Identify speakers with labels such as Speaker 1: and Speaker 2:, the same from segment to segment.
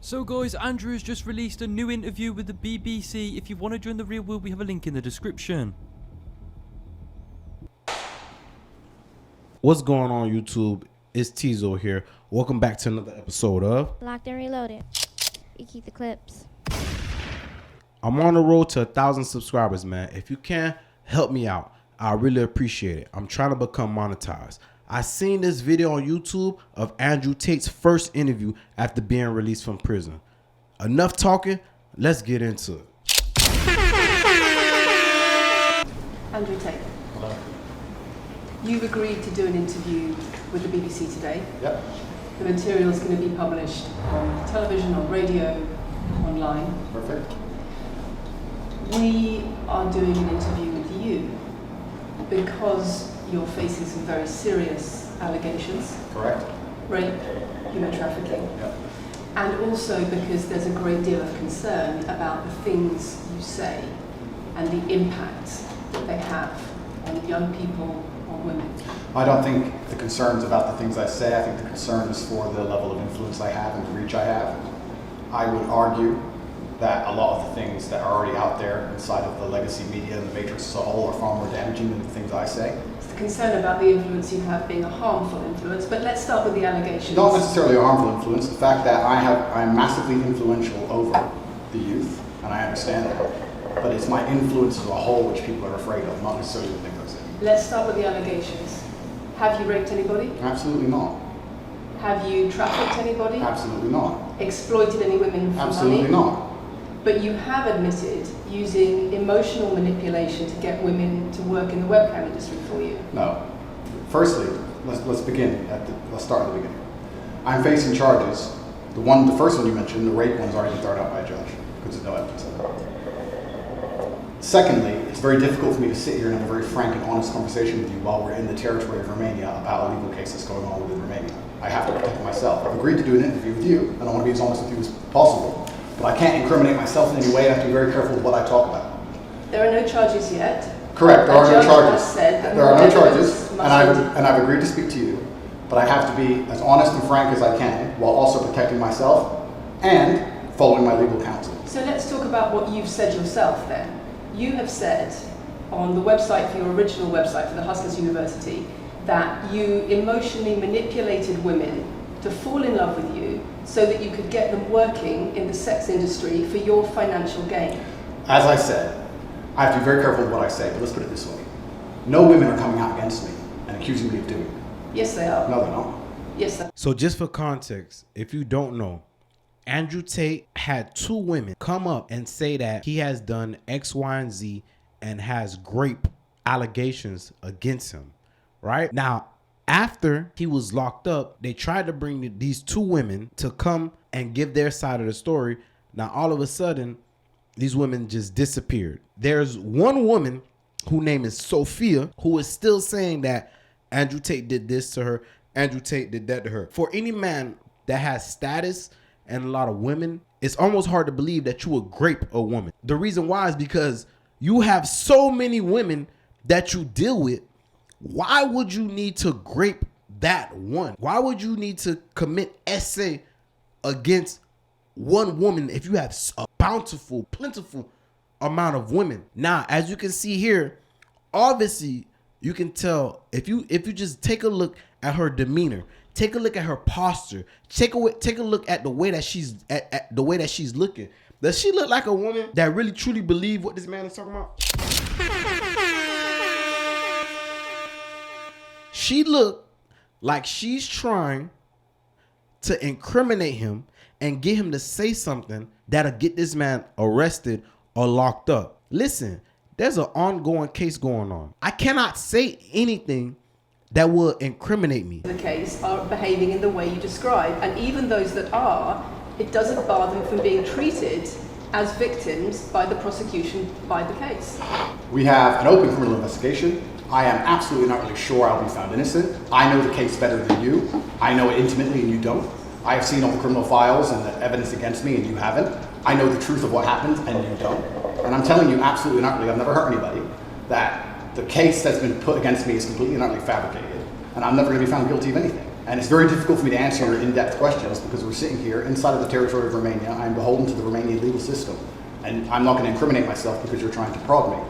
Speaker 1: So guys, Andrew's just released a new interview with the BBC. If you want to join the real world, we have a link in the description.
Speaker 2: What's going on, YouTube? It's Tizo here. Welcome back to another episode of
Speaker 3: Locked and Reloaded. You keep the clips.
Speaker 2: I'm on the road to 1,000 subscribers, man. If you can, help me out. I really appreciate it. I'm trying to become monetized. I seen this video on YouTube of Andrew Tate's first interview after being released from prison. Enough talking, let's get into it.
Speaker 4: Andrew Tate.
Speaker 5: Hello.
Speaker 4: You've agreed to do an interview with the BBC today.
Speaker 5: Yep.
Speaker 4: The material is going to be published on television, on radio, online.
Speaker 5: Perfect.
Speaker 4: We are doing an interview with you because you're facing some very serious allegations.
Speaker 5: Correct.
Speaker 4: Rape, human trafficking.
Speaker 5: Yep.
Speaker 4: And also because there's a great deal of concern about the things you say and the impact that they have on young people, on women.
Speaker 5: I don't think the concern's about the things I say. I think the concern is for the level of influence I have and the reach I have. I would argue that a lot of the things that are already out there inside of the legacy media and the matrix as a whole are far more damaging than the things I say.
Speaker 4: It's the concern about the influence you have being a harmful influence, but let's start with the allegations.
Speaker 5: Not necessarily a harmful influence. The fact that I'm massively influential over the youth, and I understand that. But it's my influence as a whole which people are afraid of, not necessarily the things I say.
Speaker 4: Let's start with the allegations. Have you raped anybody?
Speaker 5: Absolutely not.
Speaker 4: Have you trafficked anybody?
Speaker 5: Absolutely not.
Speaker 4: Exploited any women for
Speaker 5: Absolutely
Speaker 4: money?
Speaker 5: not.
Speaker 4: But you have admitted using emotional manipulation to get women to work in the webcam industry for you.
Speaker 5: No. Firstly, let's begin. Let's start at the beginning. I'm facing charges. The first one you mentioned, the rape one's already been thrown out by a judge because there's no evidence of it. Secondly, it's very difficult for me to sit here and have a very frank and honest conversation with you while we're in the territory of Romania about a legal case that's going on within Romania. I have to protect myself. I've agreed to do an interview with you, and I want to be as honest with you as possible. But I can't incriminate myself in any way. I have to be very careful with what I talk about.
Speaker 4: There are no charges yet.
Speaker 5: Correct. There are no charges.
Speaker 4: Said that
Speaker 5: there are no charges, and
Speaker 4: must
Speaker 5: I've agreed to speak to you. But I have to be as honest and frank as I can, while also protecting myself and following my legal counsel.
Speaker 4: So let's talk about what you've said yourself then. You have said on the website, for your original website for the Hustlers University, that you emotionally manipulated women to fall in love with you so that you could get them working in the sex industry for your financial gain.
Speaker 5: As I said, I have to be very careful with what I say, but let's put it this way. No women are coming out against me and accusing me of doing it.
Speaker 4: Yes, they are.
Speaker 5: No, they're not.
Speaker 4: Yes, they are.
Speaker 2: So just for context, if you don't know, Andrew Tate had 2 women come up and say that he has done X, Y, and Z and has rape allegations against him, right? Now, after he was locked up, they tried to bring these 2 women to come and give their side of the story. Now, all of a sudden, these women just disappeared. There's one woman whose name is Sophia who is still saying that Andrew Tate did this to her, Andrew Tate did that to her. For any man that has status and a lot of women, it's almost hard to believe that you would grape a woman. The reason why is because you have so many women that you deal with. Why would you need to grape that one? Why would you need to commit essay against one woman if you have a bountiful, plentiful amount of women? Now, as you can see here, obviously you can tell if you just take a look at her demeanor, take a look at her posture, take a look at the way that she's at the way that she's looking. Does she look like a woman that really truly believes what this man is talking about? She looked like she's trying to incriminate him and get him to say something that'll get this man arrested or locked up. Listen, there's an ongoing case going on. I cannot say anything that will incriminate me.
Speaker 4: The case are behaving in the way you describe, and even those that are, it doesn't bar them from being treated as victims by the prosecution by the case.
Speaker 5: We have an open criminal investigation. I am absolutely not really sure I'll be found innocent. I know the case better than you. I know it intimately and you don't. I have seen all the criminal files and the evidence against me and you haven't. I know the truth of what happened and you don't. And I'm telling you absolutely not really, I've never hurt anybody, that the case that's been put against me is completely and utterly fabricated. And I'm never going to be found guilty of anything. And it's very difficult for me to answer your in-depth questions because we're sitting here inside of the territory of Romania. I'm beholden to the Romanian legal system. And I'm not going to incriminate myself because you're trying to prod me.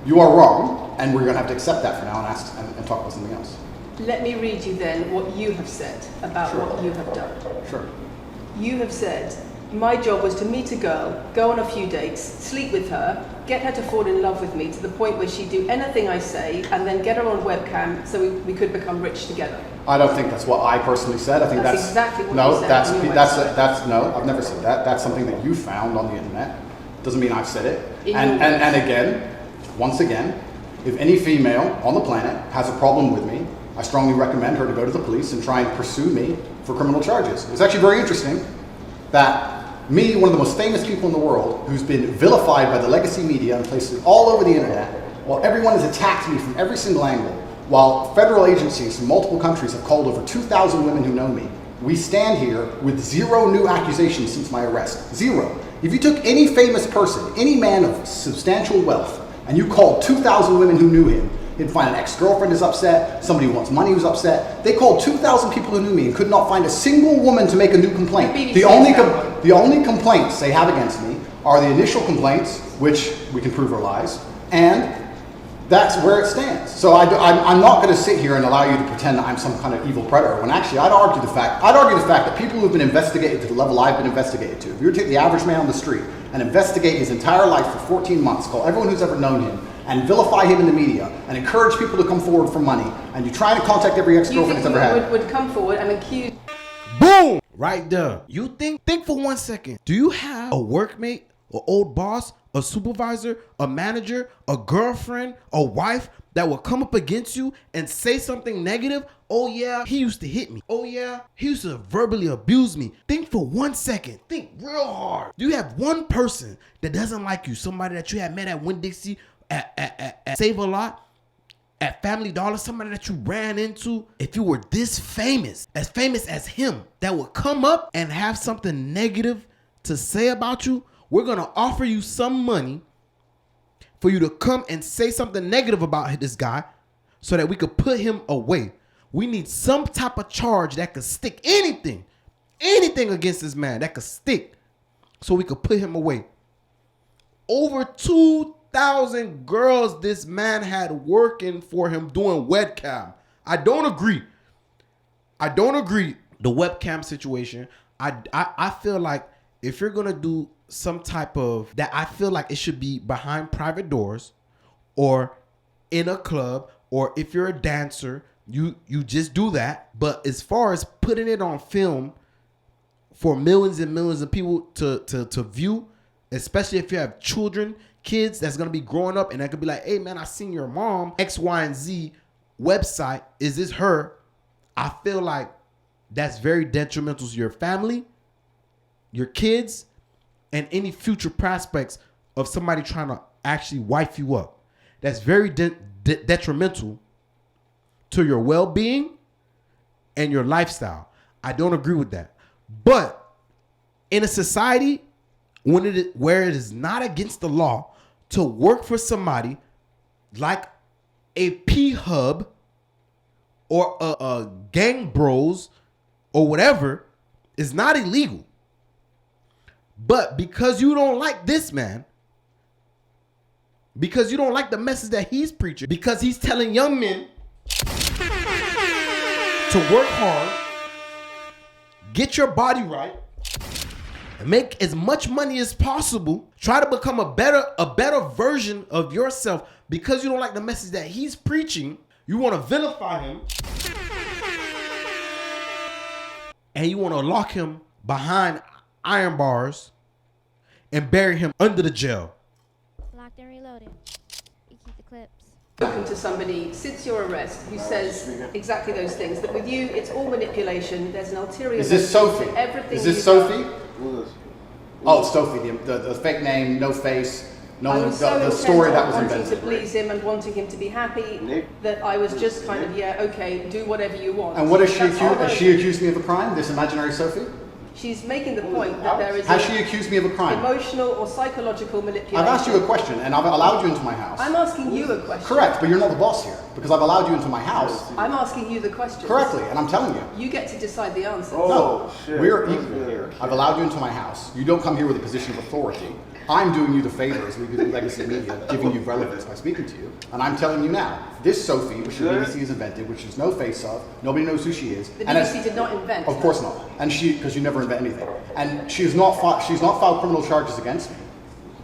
Speaker 5: You are wrong, and we're going to have to accept that for now and talk about something else.
Speaker 4: Let me read you then what you have said about
Speaker 5: Sure.
Speaker 4: what you have done.
Speaker 5: Sure.
Speaker 4: You have said, my job was to meet a girl, go on a few dates, sleep with her, get her to fall in love with me to the point where she'd do anything I say, and then get her on webcam so we could become rich together.
Speaker 5: I don't think that's what I personally said. I think
Speaker 4: That's
Speaker 5: that's
Speaker 4: exactly what
Speaker 5: no,
Speaker 4: you said
Speaker 5: that's
Speaker 4: on your
Speaker 5: that's
Speaker 4: website.
Speaker 5: that's no. I've never said that. That's something that you found on the internet. Doesn't mean I've said it.
Speaker 4: In
Speaker 5: And
Speaker 4: your
Speaker 5: and again, once again, if any female on the planet has a problem with me, I strongly recommend her to go to the police and try and pursue me for criminal charges. It's actually very interesting that me, one of the most famous people in the world, who's been vilified by the legacy media and places all over the internet, while everyone has attacked me from every single angle, while federal agencies from multiple countries have called over 2,000 women who know me, we stand here with 0 new accusations since my arrest. 0. If you took any famous person, any man of substantial wealth, and you called 2,000 women who knew him, he'd find an ex-girlfriend is upset, somebody who wants money who's upset. They called 2,000 people who knew me and could not find a single woman to make a new complaint. The only complaints they have against me are the initial complaints, which we can prove are lies, and that's where it stands. So I'm not going to sit here and allow you to pretend that I'm some kind of evil predator, when actually I'd argue the fact that people who've been investigated to the level I've been investigated to, if you were to take the average man on the street and investigate his entire life for 14 months, call everyone who's ever known him, and vilify him in the media, and encourage people to come forward for money, and you try to contact every ex-girlfriend he's ever had.
Speaker 4: Would come forward and accuse.
Speaker 2: Boom! Right there. You think for 1 second. Do you have a workmate, an old boss, a supervisor, a manager, a girlfriend, a wife that will come up against you and say something negative? Oh yeah, he used to hit me. Oh yeah, he used to verbally abuse me. Think for 1 second. Think real hard. Do you have one person that doesn't like you? Somebody that you had met at Winn-Dixie, at Save-A-Lot, at Family Dollar, somebody that you ran into. If you were this famous as him, that would come up and have something negative to say about you, we're going to offer you some money for you to come and say something negative about this guy so that we could put him away. We need some type of charge that could stick, anything against this man that could stick so we could put him away. Over 2,000 girls this man had working for him doing webcam. I don't agree. The webcam situation, I feel like if you're going to do some type of that, I feel like it should be behind private doors or in a club, or if you're a dancer, you just do that. But as far as putting it on film for millions and millions of people to view, especially if you have children, kids that's going to be growing up and that could be like, hey man, I seen your mom X, Y, and Z website. Is this her? I feel like that's very detrimental to your family, your kids, and any future prospects of somebody trying to actually wife you up. That's very detrimental to your well-being and your lifestyle. I don't agree with that. But in a society where it is not against the law to work for somebody like a P-Hub or a Gang Bros or whatever, is not illegal. But because you don't like this man, because you don't like the message that he's preaching, because he's telling young men to work hard, get your body right, and make as much money as possible, try to become a better version of yourself, because you don't like the message that he's preaching, you want to vilify him, and you want to lock him behind iron bars and bury him under the jail.
Speaker 3: Locked and reloaded. You keep the clips.
Speaker 4: Spoken to somebody since your arrest who says exactly those things, that with you it's all manipulation, there's an ulterior
Speaker 5: Is this
Speaker 4: motive
Speaker 5: Sophie?
Speaker 4: to everything.
Speaker 5: Is this Sophie? Oh, it's Sophie, the fake name, no face,
Speaker 4: I was so
Speaker 5: the story that was
Speaker 4: wanting
Speaker 5: invented.
Speaker 4: to please him and wanting him to be happy that I was just kind of, yeah, okay, do whatever you want.
Speaker 5: And what is she
Speaker 4: That's all
Speaker 5: accused? Has she accused me of a crime? This imaginary Sophie?
Speaker 4: She's making the point that there is
Speaker 5: Has she accused me of a crime?
Speaker 4: emotional or psychological manipulation.
Speaker 5: I've asked you a question, and I've allowed you into my house.
Speaker 4: I'm asking you a question.
Speaker 5: Correct, but you're not the boss here, because I've allowed you into my house.
Speaker 4: I'm asking you the question.
Speaker 5: Correctly, and I'm telling you.
Speaker 4: You get to decide the answer.
Speaker 5: No, we're equal here. I've allowed you into my house. You don't come here with a position of authority. I'm doing you the favor as legacy media, giving you relevance by speaking to you. And I'm telling you now, this Sophie, which the BBC has invented, which there's no face of, nobody knows who she is.
Speaker 4: The BBC did not invent.
Speaker 5: Of course not. And because you never invent anything. And she's not filed criminal charges against me.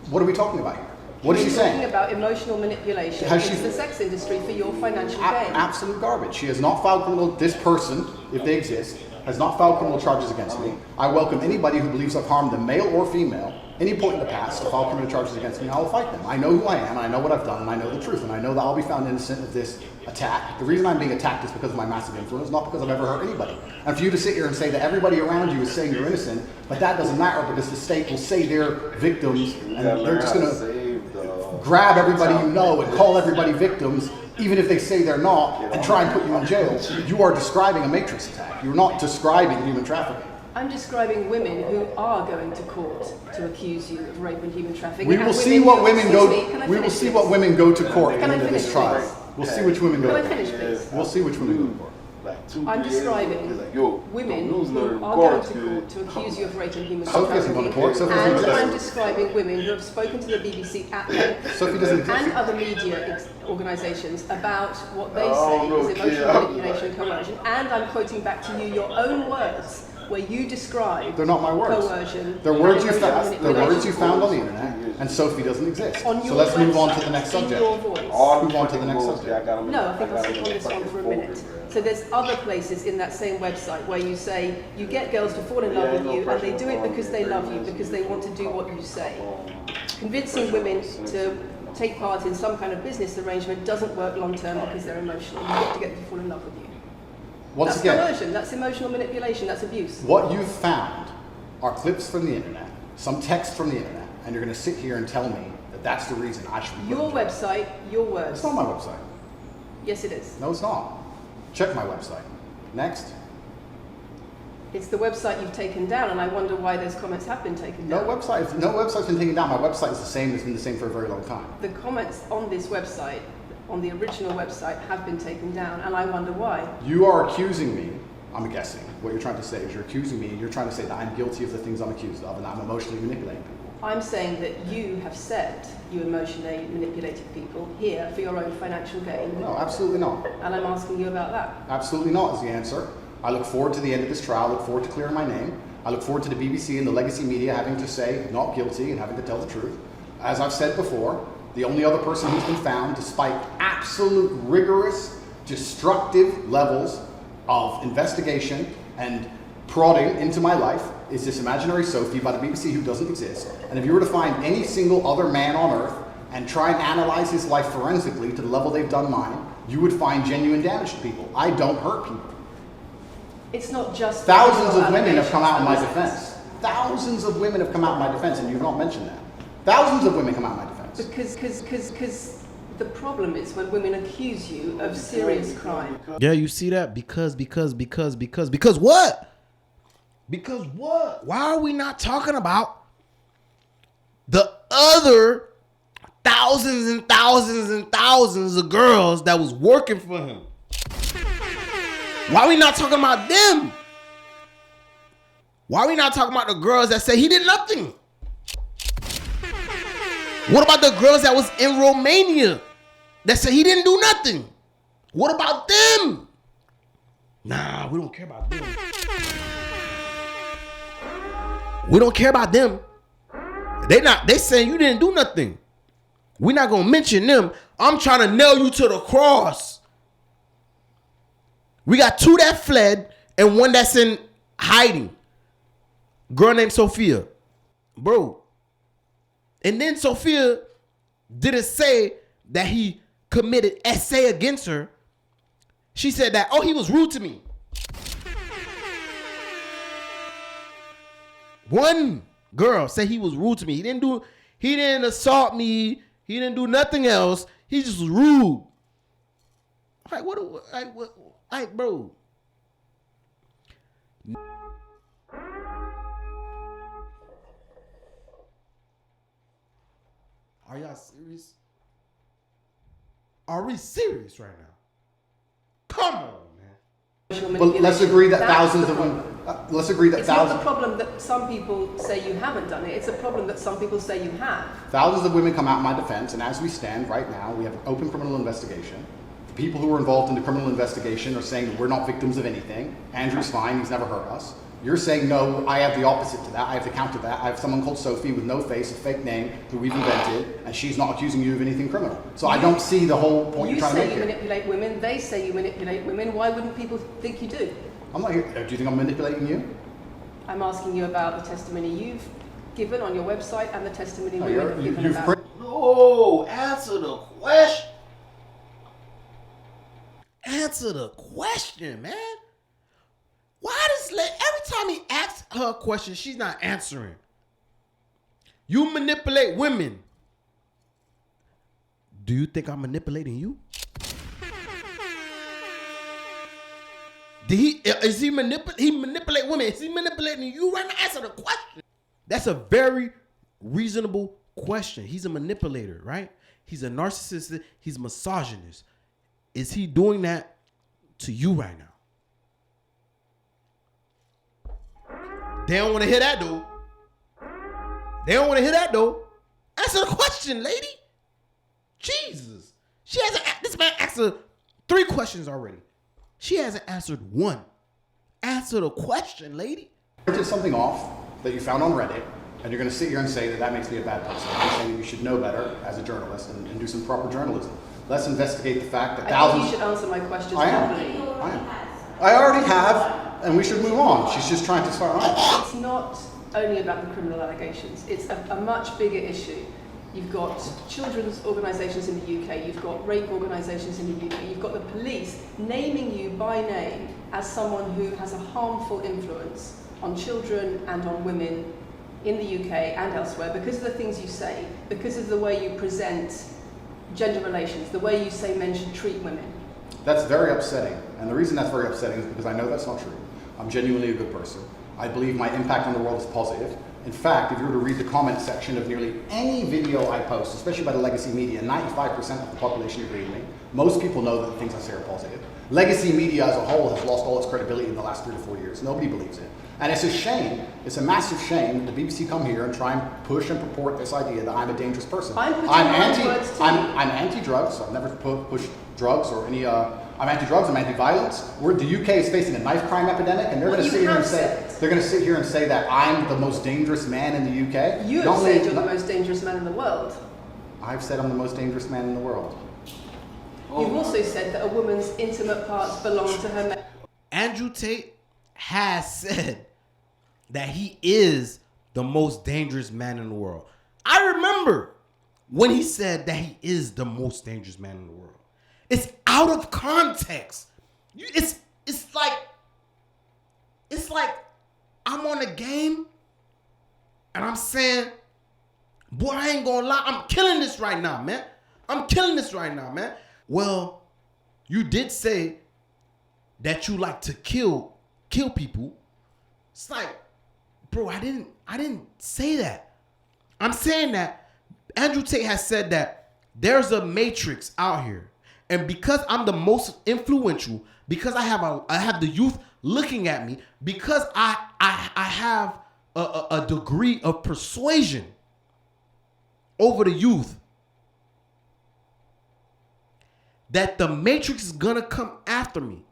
Speaker 5: What are we talking about here? What is she saying?
Speaker 4: Talking about emotional manipulation in the sex industry for your financial gain.
Speaker 5: Absolute garbage. She has not filed criminal. This person, if they exist, has not filed criminal charges against me. I welcome anybody who believes I've harmed them, male or female, any point in the past, to file criminal charges against me. I will fight them. I know who I am, and I know what I've done, and I know the truth, and I know that I'll be found innocent of this attack. The reason I'm being attacked is because of my massive influence, not because I've ever hurt anybody. And for you to sit here and say that everybody around you is saying you're innocent, but that doesn't matter because the state will say they're victims, and they're just going to grab everybody you know and call everybody victims, even if they say they're not, and try and put you in jail. You are describing a matrix attack. You're not describing human trafficking.
Speaker 4: I'm describing women who are going to court to accuse you of rape and human trafficking.
Speaker 5: We will see what women go. We will see what women go to court at the end of this trial. We'll see which women go to court.
Speaker 4: Can I finish, please?
Speaker 5: We'll see which women go to court.
Speaker 4: I'm describing women who are going to court to accuse you of rape and human
Speaker 5: Sophie hasn't gone to court. Sophie doesn't
Speaker 4: and
Speaker 5: exist.
Speaker 4: I'm describing women who have spoken to the BBC at length
Speaker 5: Sophie doesn't exist.
Speaker 4: and other media organisations about what they say is emotional manipulation and coercion. And I'm quoting back to you your own words where you describe
Speaker 5: They're not my words.
Speaker 4: coercion.
Speaker 5: They're words you
Speaker 4: and
Speaker 5: found.
Speaker 4: emotional
Speaker 5: They're words you
Speaker 4: manipulation.
Speaker 5: found on the internet, and Sophie doesn't exist.
Speaker 4: On
Speaker 5: So
Speaker 4: your
Speaker 5: let's move on to
Speaker 4: website,
Speaker 5: the next
Speaker 4: in
Speaker 5: subject.
Speaker 4: your voice.
Speaker 5: Move on to the next subject.
Speaker 4: No, I think I'll stick on this one for a minute. So there's other places in that same website where you say you get girls to fall in love with you and they do it because they love you, because they want to do what you say. Convincing women to take part in some kind of business arrangement doesn't work long term because they're emotional. You've got to get them to fall in love with you.
Speaker 5: Once
Speaker 4: That's
Speaker 5: again,
Speaker 4: coercion, that's emotional manipulation, that's abuse.
Speaker 5: what you've found are clips from the internet, some text from the internet, and you're going to sit here and tell me that that's the reason I should be
Speaker 4: Your
Speaker 5: put in jail.
Speaker 4: website, your words.
Speaker 5: It's not my website.
Speaker 4: Yes, it is.
Speaker 5: No, it's not. Check my website. Next.
Speaker 4: It's the website you've taken down, and I wonder why those comments have been taken
Speaker 5: No
Speaker 4: down.
Speaker 5: website's been taken down. My website is the same. It's been the same for a very long time.
Speaker 4: The comments on this website, on the original website, have been taken down, and I wonder why.
Speaker 5: You are accusing me. I'm guessing. What you're trying to say is you're accusing me. You're trying to say that I'm guilty of the things I'm accused of, and I'm emotionally manipulating people.
Speaker 4: I'm saying that you have said you emotionally manipulated people here for your own financial gain,
Speaker 5: No, absolutely not.
Speaker 4: and I'm asking you about that.
Speaker 5: Absolutely not is the answer. I look forward to the end of this trial. I look forward to clearing my name. I look forward to the BBC and the legacy media having to say not guilty and having to tell the truth. As I've said before, the only other person who's been found, despite absolute rigorous, destructive levels of investigation and prodding into my life, is this imaginary Sophie by the BBC who doesn't exist. And if you were to find any single other man on earth and try and analyze his life forensically to the level they've done mine, you would find genuine damage to people. I don't hurt people.
Speaker 4: It's not just
Speaker 5: Thousands of women have come out in my
Speaker 4: allegations.
Speaker 5: defense. Thousands of women have come out in my defense, and you've not mentioned that. Thousands of women come out in my defense.
Speaker 4: Because the problem is when women accuse you of serious crime.
Speaker 2: Yeah, you see that? Because what? Because what? Why are we not talking about the other thousands and thousands and thousands of girls that was working for him? Why are we not talking about them? Why are we not talking about the girls that say he did nothing? What about the girls that was in Romania that said he didn't do nothing? What about them? Nah, we don't care about them. We don't care about them. They saying you didn't do nothing. We're not gonna mention them. I'm trying to nail you to the cross. We got 2 that fled and 1 that's in hiding. Girl named Sophia. Bro. And then Sophia didn't say that he committed essay against her. She said that, oh, he was rude to me. One girl said he was rude to me. He didn't assault me. He didn't do nothing else. He just was rude. Bro. Are y'all serious? Are we serious right now? Come on, man.
Speaker 5: But let's agree that
Speaker 4: That's
Speaker 5: thousands
Speaker 4: the
Speaker 5: of women.
Speaker 4: problem.
Speaker 5: Let's agree that
Speaker 4: It's not the
Speaker 5: thousands.
Speaker 4: problem that some people say you haven't done it. It's a problem that some people say you have.
Speaker 5: Thousands of women come out in my defense, and as we stand right now, we have an open criminal investigation. The people who are involved in the criminal investigation are saying that we're not victims of anything. Andrew's fine, he's never hurt us. You're saying, no, I have the opposite to that. I have the counter to that. I have someone called Sophie with no face, a fake name, who we've invented, and she's not accusing you of anything criminal. So I don't see the whole point
Speaker 4: You
Speaker 5: you're trying to
Speaker 4: say
Speaker 5: make
Speaker 4: you
Speaker 5: here.
Speaker 4: manipulate women, they say you manipulate women. Why wouldn't people think you do?
Speaker 5: I'm not here. Do you think I'm manipulating you?
Speaker 4: I'm asking you about the testimony you've given on your website and the testimony
Speaker 5: No,
Speaker 4: women have given
Speaker 5: you've
Speaker 4: about.
Speaker 2: No, answer the question. Answer the question, man. Why does every time he asks her a question, she's not answering? You manipulate women. Do you think I'm manipulating you? Is he manipulate women? Is he manipulating you right now? Answer the question. That's a very reasonable question. He's a manipulator, right? He's a narcissist. He's a misogynist. Is he doing that to you right now? They don't want to hear that, though. They don't want to hear that, though. Answer the question, lady. Jesus. This man asked her 3 questions already. She hasn't answered 1. Answer the question, lady.
Speaker 5: Printed something off that you found on Reddit, and you're going to sit here and say that that makes me a bad person. I'm saying that you should know better as a journalist and do some proper journalism. Let's investigate the fact that
Speaker 4: I
Speaker 5: thousands...
Speaker 4: think you should answer my questions
Speaker 5: I am.
Speaker 4: properly.
Speaker 5: I am. I already have, and we should move on. She's just trying to start on.
Speaker 4: It's not only about the criminal allegations. It's a much bigger issue. You've got children's organisations in the UK, you've got rape organisations in the UK, you've got the police naming you by name as someone who has a harmful influence on children and on women in the UK and elsewhere because of the things you say, because of the way you present gender relations, the way you say men should treat women.
Speaker 5: That's very upsetting, and the reason that's very upsetting is because I know that's not true. I'm genuinely a good person. I believe my impact on the world is positive. In fact, if you were to read the comment section of nearly any video I post, especially by the legacy media, 95% of the population agree with me. Most people know that the things I say are positive. Legacy media as a whole has lost all its credibility in the last 3 to 4 years. Nobody believes it. And it's a shame, it's a massive shame that the BBC come here and try and push and purport this idea that I'm a dangerous person.
Speaker 4: I'm putting my words to you.
Speaker 5: I'm anti-drugs, so I've never pushed drugs or any, I'm anti-drugs, I'm anti-violence. The UK is facing a knife crime epidemic, and they're going to sit here and say that I'm the most dangerous man in the UK.
Speaker 4: You have said you're the most dangerous man in the world.
Speaker 5: I've said I'm the most dangerous man in the world.
Speaker 4: You've also said that a woman's intimate parts belong to her man.
Speaker 2: Andrew Tate has said that he is the most dangerous man in the world. I remember when he said that he is the most dangerous man in the world. It's out of context. It's like I'm on a game and I'm saying, boy, I ain't gonna lie, I'm killing this right now, man. I'm killing this right now, man. Well, you did say that you like to kill people. It's like, bro, I didn't say that. I'm saying that Andrew Tate has said that there's a matrix out here. And because I'm the most influential, because I have the youth looking at me, because I have a degree of persuasion over the youth, that the matrix is gonna come after me.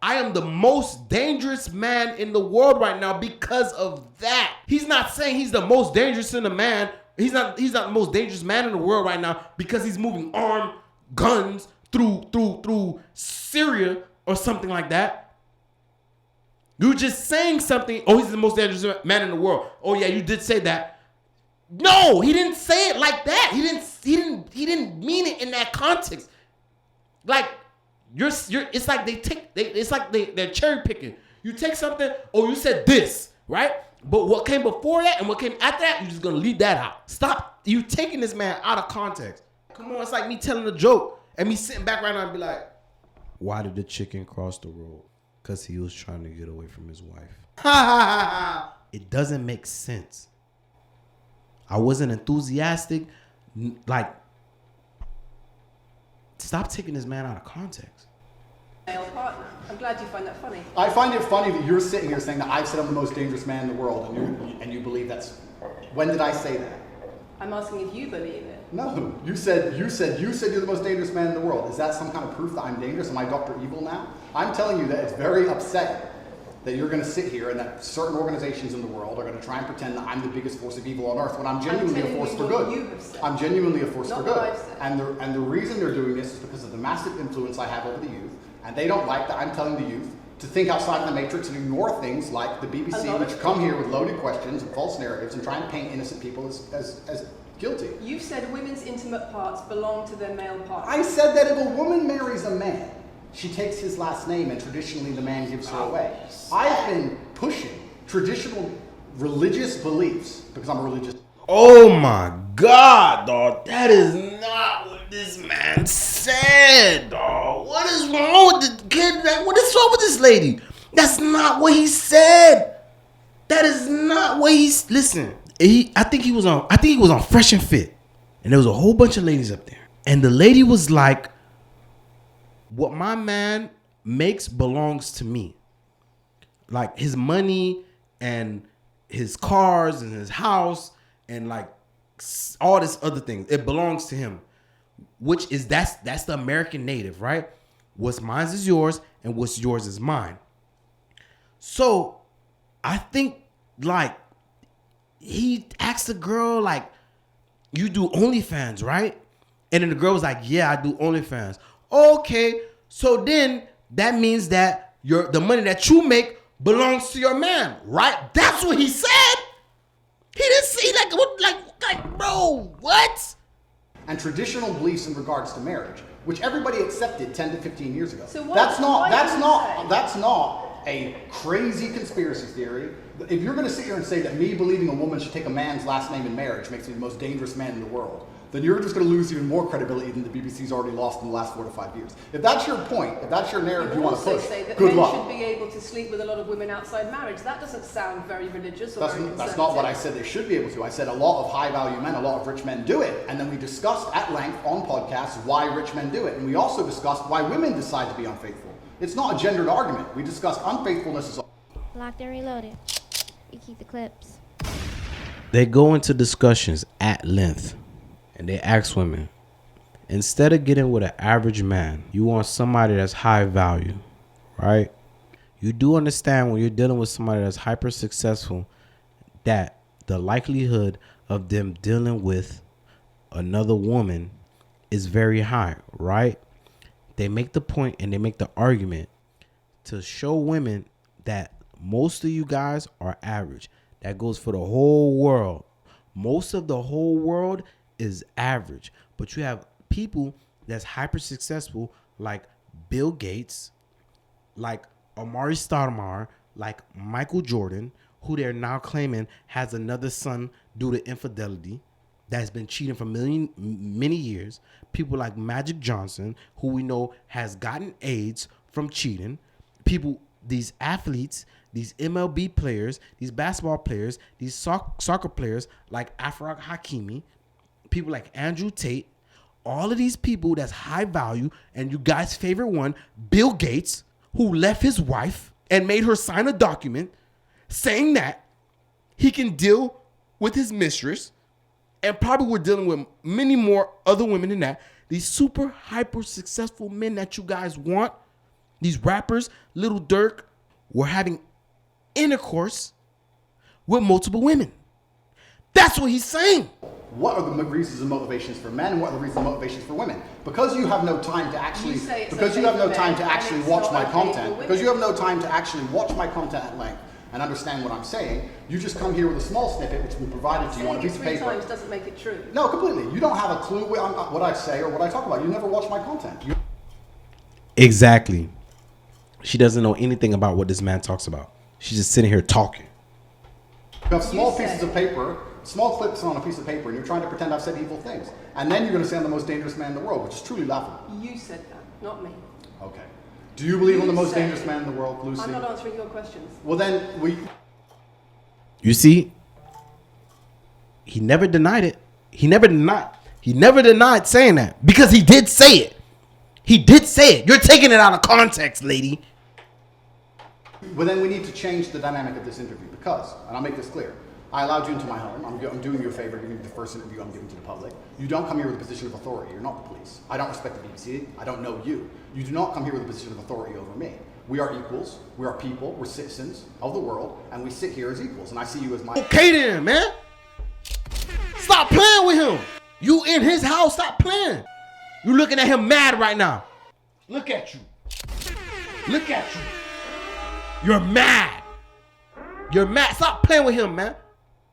Speaker 2: I am the most dangerous man in the world right now because of that. He's not saying he's the most dangerous in the man. He's not the most dangerous man in the world right now because he's moving armed guns through Syria or something like that. You're just saying something. Oh, he's the most dangerous man in the world. Oh yeah, you did say that. No, he didn't say it like that. He didn't mean it in that context. Like it's like they're cherry picking. You take something, oh, you said this, right? But what came before that and what came after that, you're just gonna leave that out. Stop. You taking this man out of context. Come on, it's like me telling a joke and me sitting back right now and be like, why did the chicken cross the road? Because he was trying to get away from his wife. It doesn't make sense. I wasn't enthusiastic. Like, stop taking this man out of context.
Speaker 4: Male partner. I'm glad you find that funny.
Speaker 5: I find it funny that you're sitting here saying that I've said I'm the most dangerous man in the world, and you believe that's. When did I say that?
Speaker 4: I'm asking if you believe it.
Speaker 5: No, you said you're the most dangerous man in the world. Is that some kind of proof that I'm dangerous? Am I Dr. Evil now? I'm telling you that it's very upsetting that you're going to sit here and that certain organizations in the world are going to try and pretend that I'm the biggest force of evil on earth when I'm genuinely a force for good. I'm genuinely a force for good. And the reason they're doing this is because of the massive influence I have over the youth, and they don't like that I'm telling the youth to think outside the matrix and ignore things like the BBC, which come here with loaded questions and false narratives and try and paint innocent people as guilty.
Speaker 4: You said women's intimate parts belong to their male partner.
Speaker 5: I said that if a woman marries a man, she takes his last name and traditionally the man gives her away. I've been pushing traditional religious beliefs because I'm a religious.
Speaker 2: Oh my God, dog. That is not what this man said, dog. What is wrong with the kid? What is wrong with this lady? That's not what he said. That is not what he's. Listen, I think he was on Fresh and Fit, and there was a whole bunch of ladies up there, and the lady was like, "What my man makes belongs to me. Like his money and his cars and his house and like all this other things, it belongs to him." Which is that's the American native, right? What's mine is yours, and what's yours is mine. So I think like he asked the girl like, "You do OnlyFans, right?" And then the girl was like, "Yeah, I do OnlyFans." Okay, so then that means that the money that you make belongs to your man, right? That's what he said. He didn't say like bro, what?
Speaker 5: And traditional beliefs in regards to marriage, which everybody accepted 10 to 15 years ago.
Speaker 4: So
Speaker 5: that's not a crazy conspiracy theory. If you're going to sit here and say that me believing a woman should take a man's last name in marriage makes me the most dangerous man in the world, then you're just going to lose even more credibility than the BBC's already lost in the last 4 to 5 years. If that's your point, if that's your narrative you want to push,
Speaker 4: say that
Speaker 5: good
Speaker 4: men
Speaker 5: luck.
Speaker 4: should be able to sleep with a lot of women outside marriage. That doesn't sound very religious or very conservative.
Speaker 5: That's not what I said they should be able to. I said a lot of high-value men, a lot of rich men do it. And then we discussed at length on podcasts why rich men do it. And we also discussed why women decide to be unfaithful. It's not a gendered argument. We discussed unfaithfulness is...
Speaker 3: Locked and reloaded. You keep the clips.
Speaker 2: They go into discussions at length. And they ask women, instead of getting with an average man, you want somebody that's high value, right? You do understand when you're dealing with somebody that's hyper successful that the likelihood of them dealing with another woman is very high, right? They make the point and they make the argument to show women that most of you guys are average. That goes for the whole world. Most of the whole world is average, but you have people that's hyper successful like Bill Gates, like Amari Stoudemire, like Michael Jordan, who they're now claiming has another son due to infidelity that's been cheating for many years. People like Magic Johnson, who we know has gotten AIDS from cheating. People, these athletes, these MLB players, these basketball players, these soccer players like Afraq Hakimi, people like Andrew Tate, all of these people that's high value, and you guys' favorite one, Bill Gates, who left his wife and made her sign a document saying that he can deal with his mistress, and probably we're dealing with many more other women than that. These super hyper successful men that you guys want, these rappers, Lil Durk, were having intercourse with multiple women. That's what he's saying.
Speaker 5: What are the reasons and motivations for men, and what are the reasons and motivations for women? Because you have no time to actually, watch my content, because you have no time to actually watch my content at length and understand what I'm saying, you just come here with a small snippet which we provided to you on a piece of paper.
Speaker 4: 3 times doesn't make it true.
Speaker 5: No, completely. You don't have a clue what I say or what I talk about. You never watch my content.
Speaker 2: Exactly. She doesn't know anything about what this man talks about. She's just sitting here talking.
Speaker 5: You have small pieces of paper, small clips on a piece of paper, and you're trying to pretend I've said evil things. And then you're going to say I'm the most dangerous man in the world, which is truly laughable.
Speaker 4: You said that, not me.
Speaker 5: Okay. Do you believe I'm the most dangerous man in the world, Lucy?
Speaker 4: I'm not answering your questions.
Speaker 5: Well, then
Speaker 2: You see, he never denied it. He never denied. He never denied saying that because he did say it. He did say it. You're taking it out of context, lady.
Speaker 5: Well, then we need to change the dynamic of this interview because, and I'll make this clear, I allowed you into my home. I'm doing you a favor, giving you the first interview I'm giving to the public. You don't come here with a position of authority. You're not the police. I don't respect the BBC. I don't know you. You do not come here with a position of authority over me. We are equals. We are people. We're citizens of the world, and we sit here as equals. And I see you as my.
Speaker 2: Okay then, man. Stop playing with him. You in his house. Stop playing. You looking at him mad right now. Look at you. Look at you. You're mad. You're mad. Stop playing with him, man.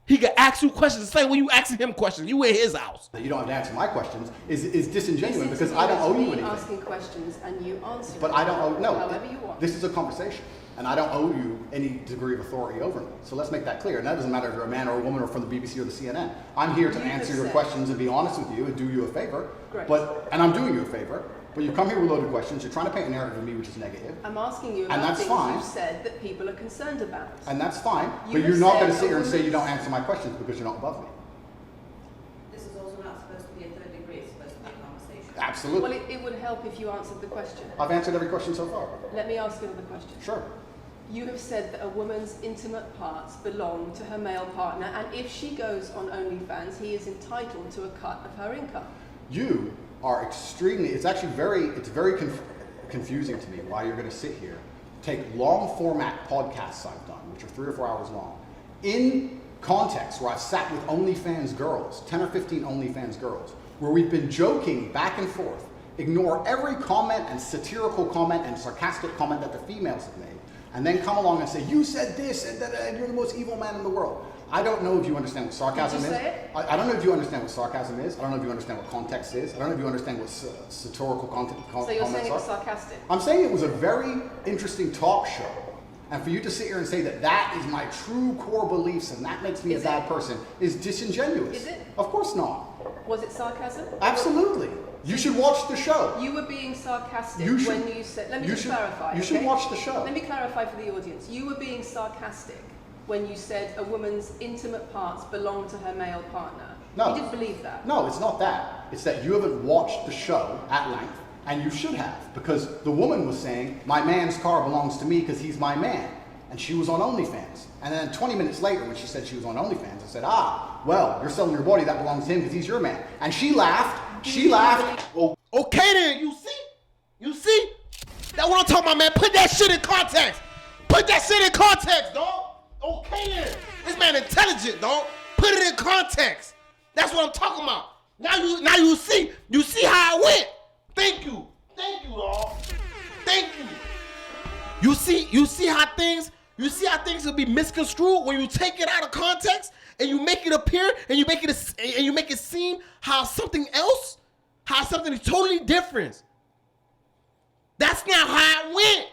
Speaker 2: He can ask you questions the same way you asking him questions. You in his house.
Speaker 5: That you don't have to answer my questions is disingenuous because I don't owe you anything.
Speaker 4: Asking questions and you answer.
Speaker 5: But I don't owe
Speaker 4: however you want.
Speaker 5: This is a conversation, and I don't owe you any degree of authority over me. So let's make that clear. And that doesn't matter if you're a man or a woman or from the BBC or the CNN. I'm here to answer your questions and be honest with you and do you a favor.
Speaker 4: Great.
Speaker 5: And I'm doing you a favor. But you come here with loaded questions. You're trying to paint a narrative of me which is negative.
Speaker 4: I'm asking you
Speaker 5: And
Speaker 4: about
Speaker 5: that's
Speaker 4: things
Speaker 5: fine.
Speaker 4: you've said that people are concerned about.
Speaker 5: And that's fine.
Speaker 4: You
Speaker 5: But
Speaker 4: have
Speaker 5: you're not
Speaker 4: said
Speaker 5: going to sit here and
Speaker 4: a
Speaker 5: say you don't
Speaker 4: woman's-
Speaker 5: answer my questions because you're not above me.
Speaker 6: This is also not supposed to be a third degree, it's supposed to be a conversation.
Speaker 5: Absolutely.
Speaker 4: Well, it would help if you answered the question.
Speaker 5: I've answered every question so far.
Speaker 4: Let me ask you another question.
Speaker 5: Sure.
Speaker 4: You have said that a woman's intimate parts belong to her male partner, and if she goes on OnlyFans, he is entitled to a cut of her income.
Speaker 5: You are extremely, it's very confusing to me why you're going to sit here, take long format podcasts I've done, which are 3 or 4 hours long, in context where I've sat with OnlyFans girls, 10 or 15 OnlyFans girls, where we've been joking back and forth, ignore every comment and satirical comment and sarcastic comment that the females have made, and then come along and say, you said this, and that, and you're the most evil man in the world. I don't know if you understand what sarcasm
Speaker 4: Did you
Speaker 5: is.
Speaker 4: say it?
Speaker 5: I don't know if you understand what sarcasm is. I don't know if you understand what context is. I don't know if you understand what satirical content
Speaker 4: So you're saying
Speaker 5: comments
Speaker 4: it was
Speaker 5: are.
Speaker 4: sarcastic?
Speaker 5: I'm saying it was a very interesting talk show. And for you to sit here and say that that is my true core beliefs and that makes me a bad person is disingenuous.
Speaker 4: Is it?
Speaker 5: Of course not.
Speaker 4: Was it sarcasm?
Speaker 5: Absolutely. You should watch the show.
Speaker 4: You were being sarcastic
Speaker 5: You should-
Speaker 4: when you said. Let me
Speaker 5: you
Speaker 4: just
Speaker 5: should-
Speaker 4: clarify.
Speaker 5: you should
Speaker 4: okay?
Speaker 5: watch the show.
Speaker 4: Let me clarify for the audience. You were being sarcastic when you said a woman's intimate parts belong to her male partner.
Speaker 5: No.
Speaker 4: You didn't believe that.
Speaker 5: No, it's not that. It's that you haven't watched the show at length, and you should have, because the woman was saying, my man's car belongs to me because he's my man. And she was on OnlyFans. And then 20 minutes later, when she said she was on OnlyFans, I said, well, you're selling your body, that belongs to him because he's your man. And she laughed. She laughed.
Speaker 2: Oh, okay then, you see? You see? That's what I'm talking about, man. Put that shit in context. Put that shit in context, dog. Okay then. This man intelligent, dog. Put it in context. That's what I'm talking about. Now you see how it went. Thank you, dog. Thank you. You see how things will be misconstrued when you take it out of context and you make it appear and you make it seem how something else, how something totally different. That's not how it went.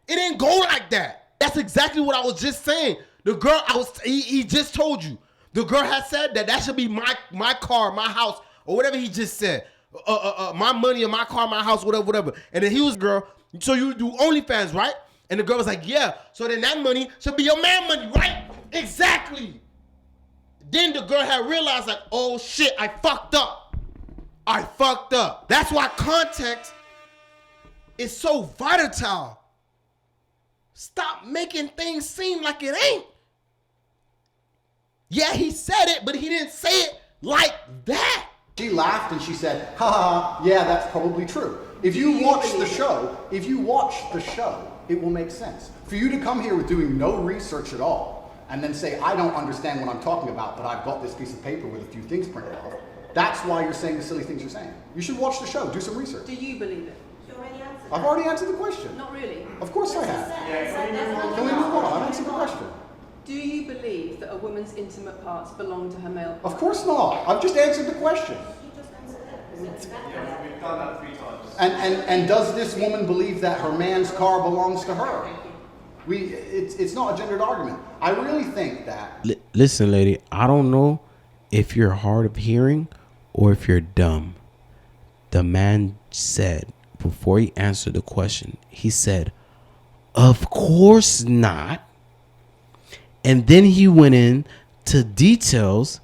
Speaker 2: It didn't go like that. That's exactly what I was just saying. The girl he just told you. The girl had said that should be my car, my house, or whatever he just said. My money and my car, my house, whatever. And then he was, girl, so you do OnlyFans, right? And the girl was like, yeah. So then that money should be your man money, right? Exactly. Then the girl had realized, like, oh shit, I fucked up. That's why context is so volatile. Stop making things seem like it ain't. Yeah, he said it, but he didn't say it like that.
Speaker 5: She laughed and she said, ha, yeah, that's probably true. If you watch the show, it will make sense. For you to come here with doing no research at all and then say, I don't understand what I'm talking about, but I've got this piece of paper with a few things printed off, that's why you're saying the silly things you're saying. You should watch the show, do some research.
Speaker 4: Do you believe it?
Speaker 6: You already answered
Speaker 5: I've already answered the question.
Speaker 4: Not really.
Speaker 5: Of course I have. Can we
Speaker 6: Can
Speaker 5: move on? I've answered the question.
Speaker 4: Do you believe that a woman's intimate parts belong to her male partner?
Speaker 5: Of course not. I've just answered the question.
Speaker 6: You just answered it.
Speaker 7: We've done that 3 times.
Speaker 5: And does this woman believe that her man's car belongs to her? It's not a gendered argument. I really think that.
Speaker 2: Listen, lady, I don't know if you're hard of hearing or if you're dumb. The man said, before he answered the question, he said, of course not. And then he went in to details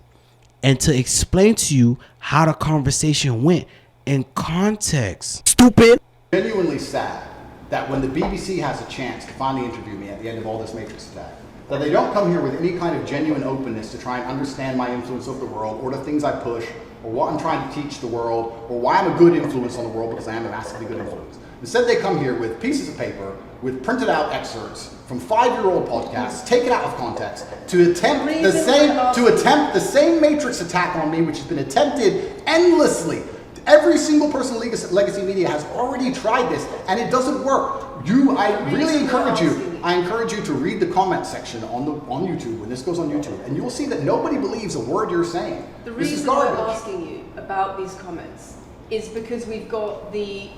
Speaker 2: and to explain to you how the conversation went in context. Stupid.
Speaker 5: Genuinely sad that when the BBC has a chance to finally interview me at the end of all this Matrix attack, that they don't come here with any kind of genuine openness to try and understand my influence over the world, or the things I push, or what I'm trying to teach the world, or why I'm a good influence on the world, because I am a massively good influence. Instead, they come here with pieces of paper with printed out excerpts from 5-year-old podcasts, taken out of context, to attempt the same Matrix attack on me, which has been attempted endlessly. Every single person in legacy media has already tried this, and it doesn't work. I really encourage you to read the comment section on YouTube when this goes on YouTube, and you will see that nobody believes a word you're saying.
Speaker 4: The
Speaker 5: This is
Speaker 4: reason
Speaker 5: garbage.
Speaker 4: we're asking you about these comments is because we've got the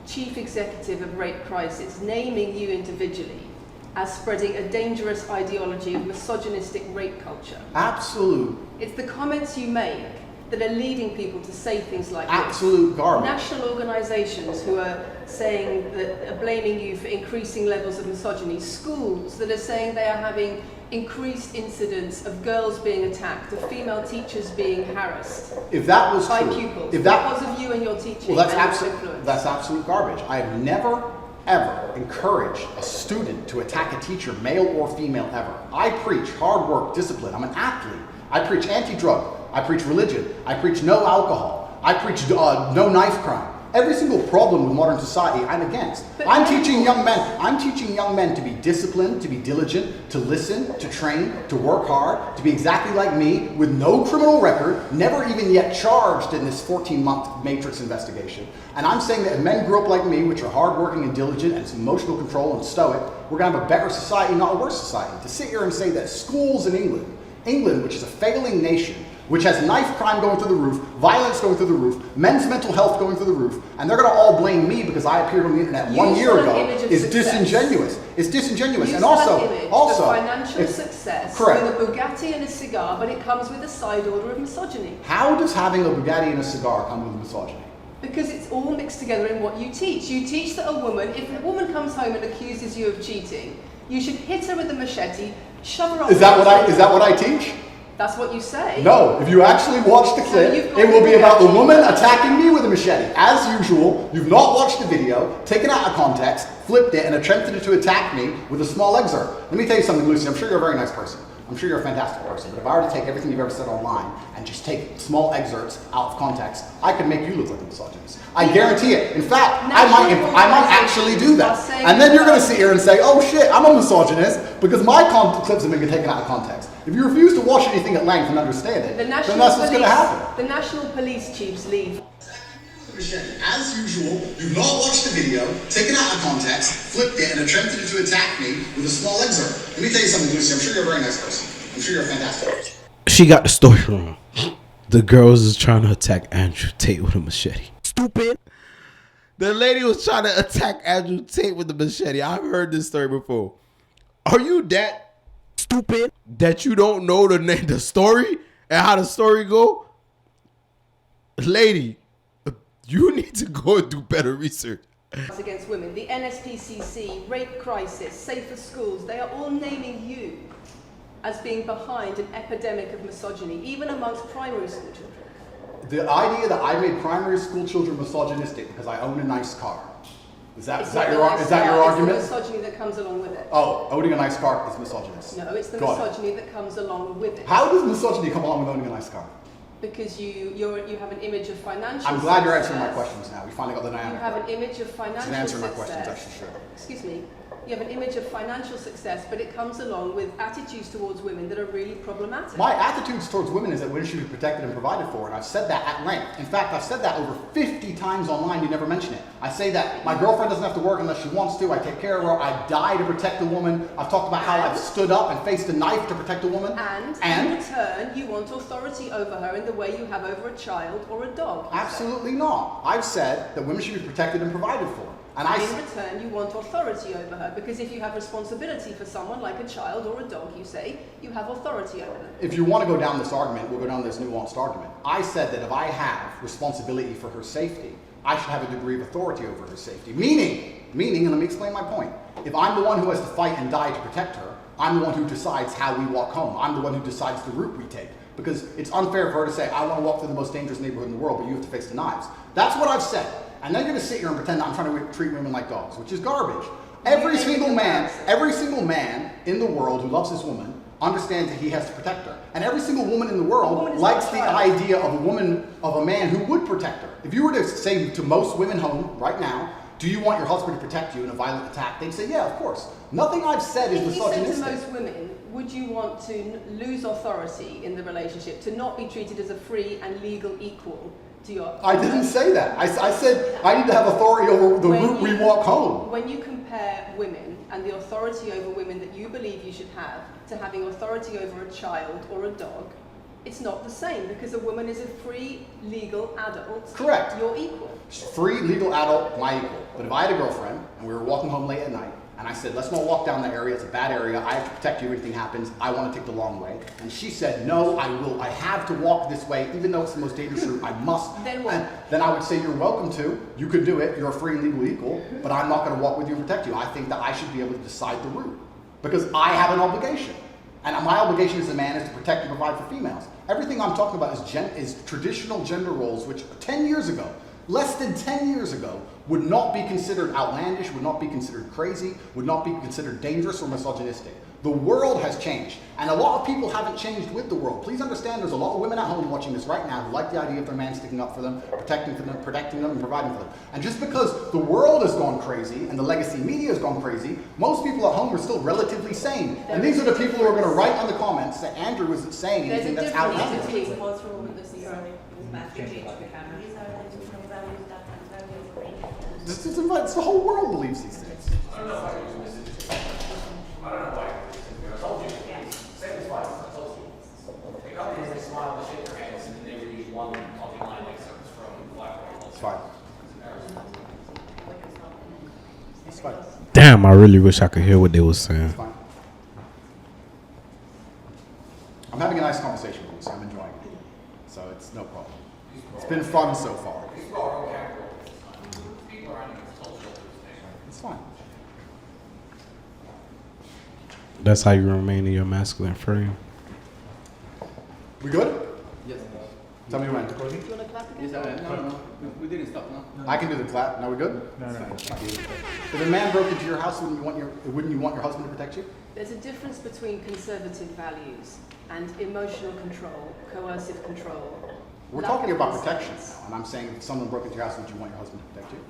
Speaker 4: chief executive of Rape Crisis naming you individually as spreading a dangerous ideology of misogynistic rape culture.
Speaker 5: Absolute
Speaker 4: It's the comments you make that are leading people to say things like
Speaker 5: Absolute
Speaker 4: this.
Speaker 5: garbage.
Speaker 4: National organisations who are saying that are blaming you for increasing levels of misogyny. Schools that are saying they are having increased incidents of girls being attacked, of female teachers being harassed
Speaker 5: If that was
Speaker 4: by
Speaker 5: true,
Speaker 4: pupils
Speaker 5: if that
Speaker 4: because of you and your teaching.
Speaker 5: well,
Speaker 4: and
Speaker 5: that's absolute garbage. I have never ever encouraged a student to attack a teacher, male or female, ever. I preach hard work, discipline. I'm an athlete. I preach anti-drug. I preach religion. I preach no alcohol. I preach no knife crime. Every single problem with modern society, I'm against. I'm teaching young men to be disciplined, to be diligent, to listen, to train, to work hard, to be exactly like me, with no criminal record, never even yet charged in this 14-month Matrix investigation. And I'm saying that if men grew up like me, which are hardworking and diligent and some emotional control and stoic, we're going to have a better society, not a worse society. To sit here and say that schools in England, which is a failing nation, which has knife crime going through the roof, violence going through the roof, men's mental health going through the roof, and they're going to all blame me because I appeared on the internet 1 year ago, is disingenuous. It's disingenuous.
Speaker 4: Use
Speaker 5: And
Speaker 4: that
Speaker 5: also,
Speaker 4: financial
Speaker 5: it's
Speaker 4: success
Speaker 5: correct.
Speaker 4: with a Bugatti and a cigar, but it comes with a side order of misogyny.
Speaker 5: How does having a Bugatti and a cigar come with misogyny?
Speaker 4: Because it's all mixed together in what you teach. You teach that a woman, if a woman comes home and accuses you of cheating, you should hit her with a machete, shove her up.
Speaker 5: Is that what I teach?
Speaker 4: That's what you say.
Speaker 5: No, if you actually watch the clip, it will be about the woman attacking me with a machete. As usual, you've not watched the video, taken out of context, flipped it, and attempted to attack me with a small excerpt. Let me tell you something, Lucy. I'm sure you're a very nice person. I'm sure you're a fantastic person. But if I were to take everything you've ever said online and just take small excerpts out of context, I could make you look like a misogynist. I guarantee it. In fact, I might actually do that. And then you're going to sit here and say, oh shit, I'm a misogynist because my clips have been taken out of context. If you refuse to watch anything at length and understand it, then that's what's going to happen.
Speaker 4: The national police chiefs leave.
Speaker 5: As usual, you've not watched the video, taken out of context, flipped it, and attempted to attack me with a small excerpt. Let me tell you something, Lucy. I'm sure you're a very nice person. I'm sure you're a fantastic person.
Speaker 2: She got the story wrong. The girls is trying to attack Andrew Tate with a machete. Stupid. The lady was trying to attack Andrew Tate with a machete. I've heard this story before. Are you that stupid that you don't know the story and how the story go? Lady, you need to go and do better research.
Speaker 4: Against women, the NSPCC, Rape Crisis, Safer Schools, they are all naming you as being behind an epidemic of misogyny, even amongst primary school children.
Speaker 5: The idea that I made primary school children misogynistic because I own a nice car. Is that your argument?
Speaker 4: It's the misogyny that comes along with it.
Speaker 5: Oh, owning a nice car is misogynist.
Speaker 4: No, it's the misogyny that comes along with it.
Speaker 5: How does misogyny come along with owning a nice car?
Speaker 4: Because you have an image of financial
Speaker 5: I'm glad you're answering my questions now. We finally got the dynamic.
Speaker 4: You have an image of financial
Speaker 5: She's answering my
Speaker 4: success.
Speaker 5: questions, actually, sure.
Speaker 4: Excuse me. You have an image of financial success, but it comes along with attitudes towards women that are really problematic.
Speaker 5: My attitudes towards women is that women should be protected and provided for, and I've said that at length. In fact, I've said that over 50 times online, you never mention it. I say that my girlfriend doesn't have to work unless she wants to, I take care of her, I die to protect a woman. I've talked about how I've stood up and faced a knife to protect a woman.
Speaker 4: And in return, you want authority over her in the way you have over a child or a dog.
Speaker 5: Absolutely not. I've said that women should be protected and provided for.
Speaker 4: And in return, you want authority over her, because if you have responsibility for someone like a child or a dog, you say, you have authority over them.
Speaker 5: If you want to go down this argument, we'll go down this nuanced argument. I said that if I have responsibility for her safety, I should have a degree of authority over her safety. Meaning, and let me explain my point. If I'm the one who has to fight and die to protect her, I'm the one who decides how we walk home. I'm the one who decides the route we take. because it's unfair for her to say, I want to walk through the most dangerous neighborhood in the world, but you have to face the knives. That's what I've said. And then you're going to sit here and pretend that I'm trying to treat women like dogs, which is garbage. Every single man in the world who loves his woman understands that he has to protect her. And every single woman in the world likes the idea of a man who would protect her. If you were to say to most women home right now, do you want your husband to protect you in a violent attack? They'd say, yeah, of course. Nothing I've said is misogynistic.
Speaker 4: If you said to most women, would you want to lose authority in the relationship, to not be treated as a free and legal equal to your...
Speaker 5: I didn't say that. I said I need to have authority over the route we walk home.
Speaker 4: When you compare women and the authority over women that you believe you should have to having authority over a child or a dog, it's not the same, because a woman is a free, legal adult.
Speaker 5: Correct.
Speaker 4: You're equal.
Speaker 5: Free, legal adult, my equal. But if I had a girlfriend and we were walking home late at night, and I said, let's not walk down that area, it's a bad area, I have to protect you if anything happens, I want to take the long way. And she said, no, I have to walk this way, even though it's the most dangerous route, I must.
Speaker 4: Then what?
Speaker 5: And then I would say, you're welcome to, you could do it, you're a free, legal equal, but I'm not going to walk with you and protect you. I think that I should be able to decide the route, because I have an obligation. And my obligation as a man is to protect and provide for females. Everything I'm talking about is traditional gender roles, which 10 years ago, less than 10 years ago, would not be considered outlandish, would not be considered crazy, would not be considered dangerous or misogynistic. The world has changed, and a lot of people haven't changed with the world. Please understand there's a lot of women at home watching this right now who like the idea of their man sticking up for them, protecting them, and providing for them. And just because the world has gone crazy and the legacy media has gone crazy, most people at home are still relatively sane. And these are the people who are going to write on the comments that Andrew isn't saying anything that's outlandish. It's the whole world believes these things.
Speaker 7: I don't know why you're using this. I don't know why you're using this. I told you. Same as twice. I told you. They come in, they smile, they shake their hands, and then they read one talking line like something's from Black World.
Speaker 5: It's fine. It's fine.
Speaker 2: Damn, I really wish I could hear what they were saying.
Speaker 5: It's fine. I'm having a nice conversation with you, so I'm enjoying it. So it's no problem. It's been fun so far. It's fine.
Speaker 2: That's how you remain in your masculine frame.
Speaker 5: We good?
Speaker 7: Yes.
Speaker 5: Tell me when.
Speaker 4: Do you want to clap again?
Speaker 7: Yes, no. We didn't stop, no?
Speaker 5: I can do the clap. Now we good? No. If a man broke into your house, wouldn't you want your husband to protect you?
Speaker 4: There's a difference between conservative values and emotional control, coercive control.
Speaker 5: We're talking about protection now, and I'm saying if someone broke into your house, would you want your husband to protect you?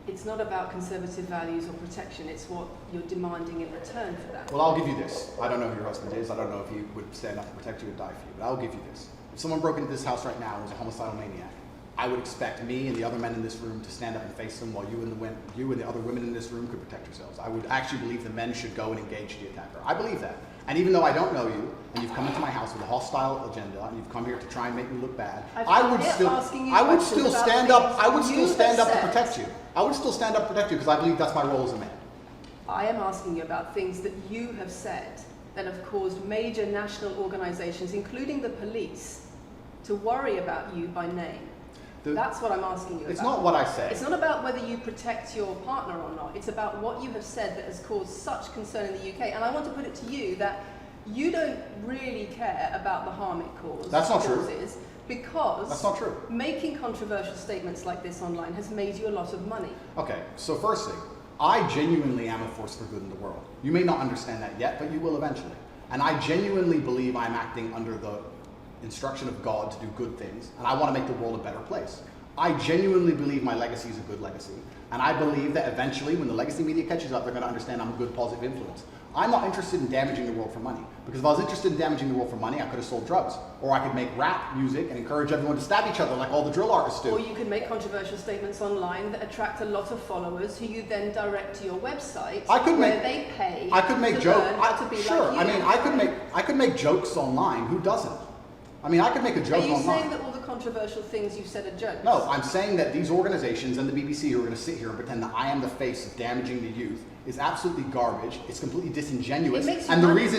Speaker 4: It's not about conservative values or protection, it's what you're demanding in return for that.
Speaker 5: Well, I'll give you this. I don't know who your husband is. I don't know if he would stand up and protect you or die for you, but I'll give you this. If someone broke into this house right now and was a homicidal maniac, I would expect me and the other men in this room to stand up and face them while you and the other women in this room could protect yourselves. I would actually believe the men should go and engage the attacker. I believe that. And even though I don't know you, and you've come into my house with a hostile agenda, and you've come here to try and make me look bad, I would still stand up to protect you. I would still stand up to protect you because I believe that's my role as a man.
Speaker 4: I am asking you about things that you have said that have caused major national organizations, including the police, to worry about you by name. That's what I'm asking you about.
Speaker 5: It's not what I say.
Speaker 4: It's not about whether you protect your partner or not. It's about what you have said that has caused such concern in the UK. And I want to put it to you that you don't really care about the harm it causes.
Speaker 5: That's not true.
Speaker 4: Because
Speaker 5: that's not true.
Speaker 4: Making controversial statements like this online has made you a lot of money.
Speaker 5: Okay, so firstly, I genuinely am a force for good in the world. You may not understand that yet, but you will eventually. And I genuinely believe I'm acting under the instruction of God to do good things, and I want to make the world a better place. I genuinely believe my legacy is a good legacy, and I believe that eventually when the legacy media catches up, they're going to understand I'm a good positive influence. I'm not interested in damaging the world for money, because if I was interested in damaging the world for money, I could have sold drugs, or I could make rap music and encourage everyone to stab each other like all the drill artists do.
Speaker 4: Or you could make controversial statements online that attract a lot of followers who you then direct to your website where they pay
Speaker 5: I could make jokes.
Speaker 4: Sure,
Speaker 5: I mean, I could make jokes online. Who doesn't? I mean, I could make a joke online.
Speaker 4: Are you saying that all the controversial things you've said are jokes?
Speaker 5: No, I'm saying that these organizations and the BBC who are going to sit here and pretend that I am the face of damaging the youth is absolutely garbage. It's completely disingenuous.
Speaker 6: I'm sorry, we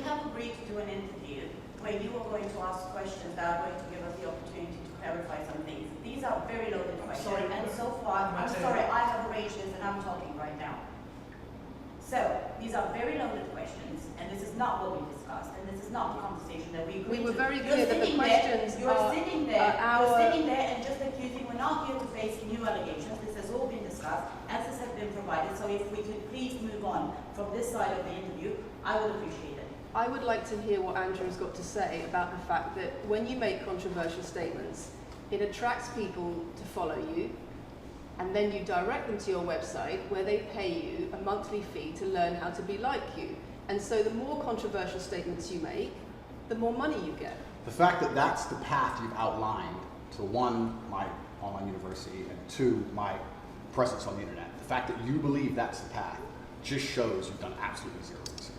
Speaker 6: have agreed to do an interview where you are going to ask questions that are going to give us the opportunity to clarify some things. These are very loaded questions. And so far, I'm sorry, I have arranged this and I'm talking right now. So these are very loaded questions, and this is not what we discussed, and this is not the conversation that we agreed
Speaker 4: We were
Speaker 6: to.
Speaker 4: very
Speaker 6: You're
Speaker 4: clear that the
Speaker 6: sitting
Speaker 4: questions
Speaker 6: there, you're sitting there,
Speaker 4: our...
Speaker 6: you're sitting there and just accusing. We're not here to face new allegations. This has all been discussed. Answers have been provided. So if we could please move on from this side of the interview, I would appreciate it.
Speaker 4: I would like to hear what Andrew's got to say about the fact that when you make controversial statements, it attracts people to follow you, and then you direct them to your website where they pay you a monthly fee to learn how to be like you. And so the more controversial statements you make, the more money you get.
Speaker 5: The fact that that's the path you've outlined to one, my online university, and two, my presence on the internet, the fact that you believe that's the path just shows you've done absolutely zero research.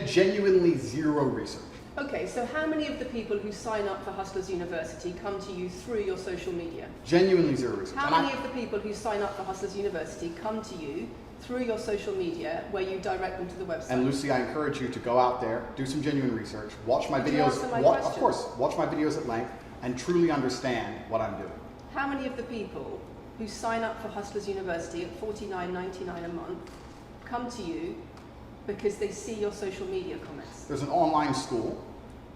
Speaker 5: Genuinely zero research.
Speaker 4: Okay, so how many of the people who sign up for Hustlers University come to you through your social media?
Speaker 5: Genuinely zero research.
Speaker 4: How many of the people who sign up for Hustlers University come to you through your social media where you direct them to the website?
Speaker 5: And Lucy, I encourage you to go out there, do some genuine research, watch my
Speaker 4: Could you
Speaker 5: videos,
Speaker 4: answer my
Speaker 5: of
Speaker 4: question?
Speaker 5: course, watch my videos at length, and truly understand what I'm doing.
Speaker 4: How many of the people who sign up for Hustlers University at $49.99 a month come to you because they see your social media comments?
Speaker 5: There's an online school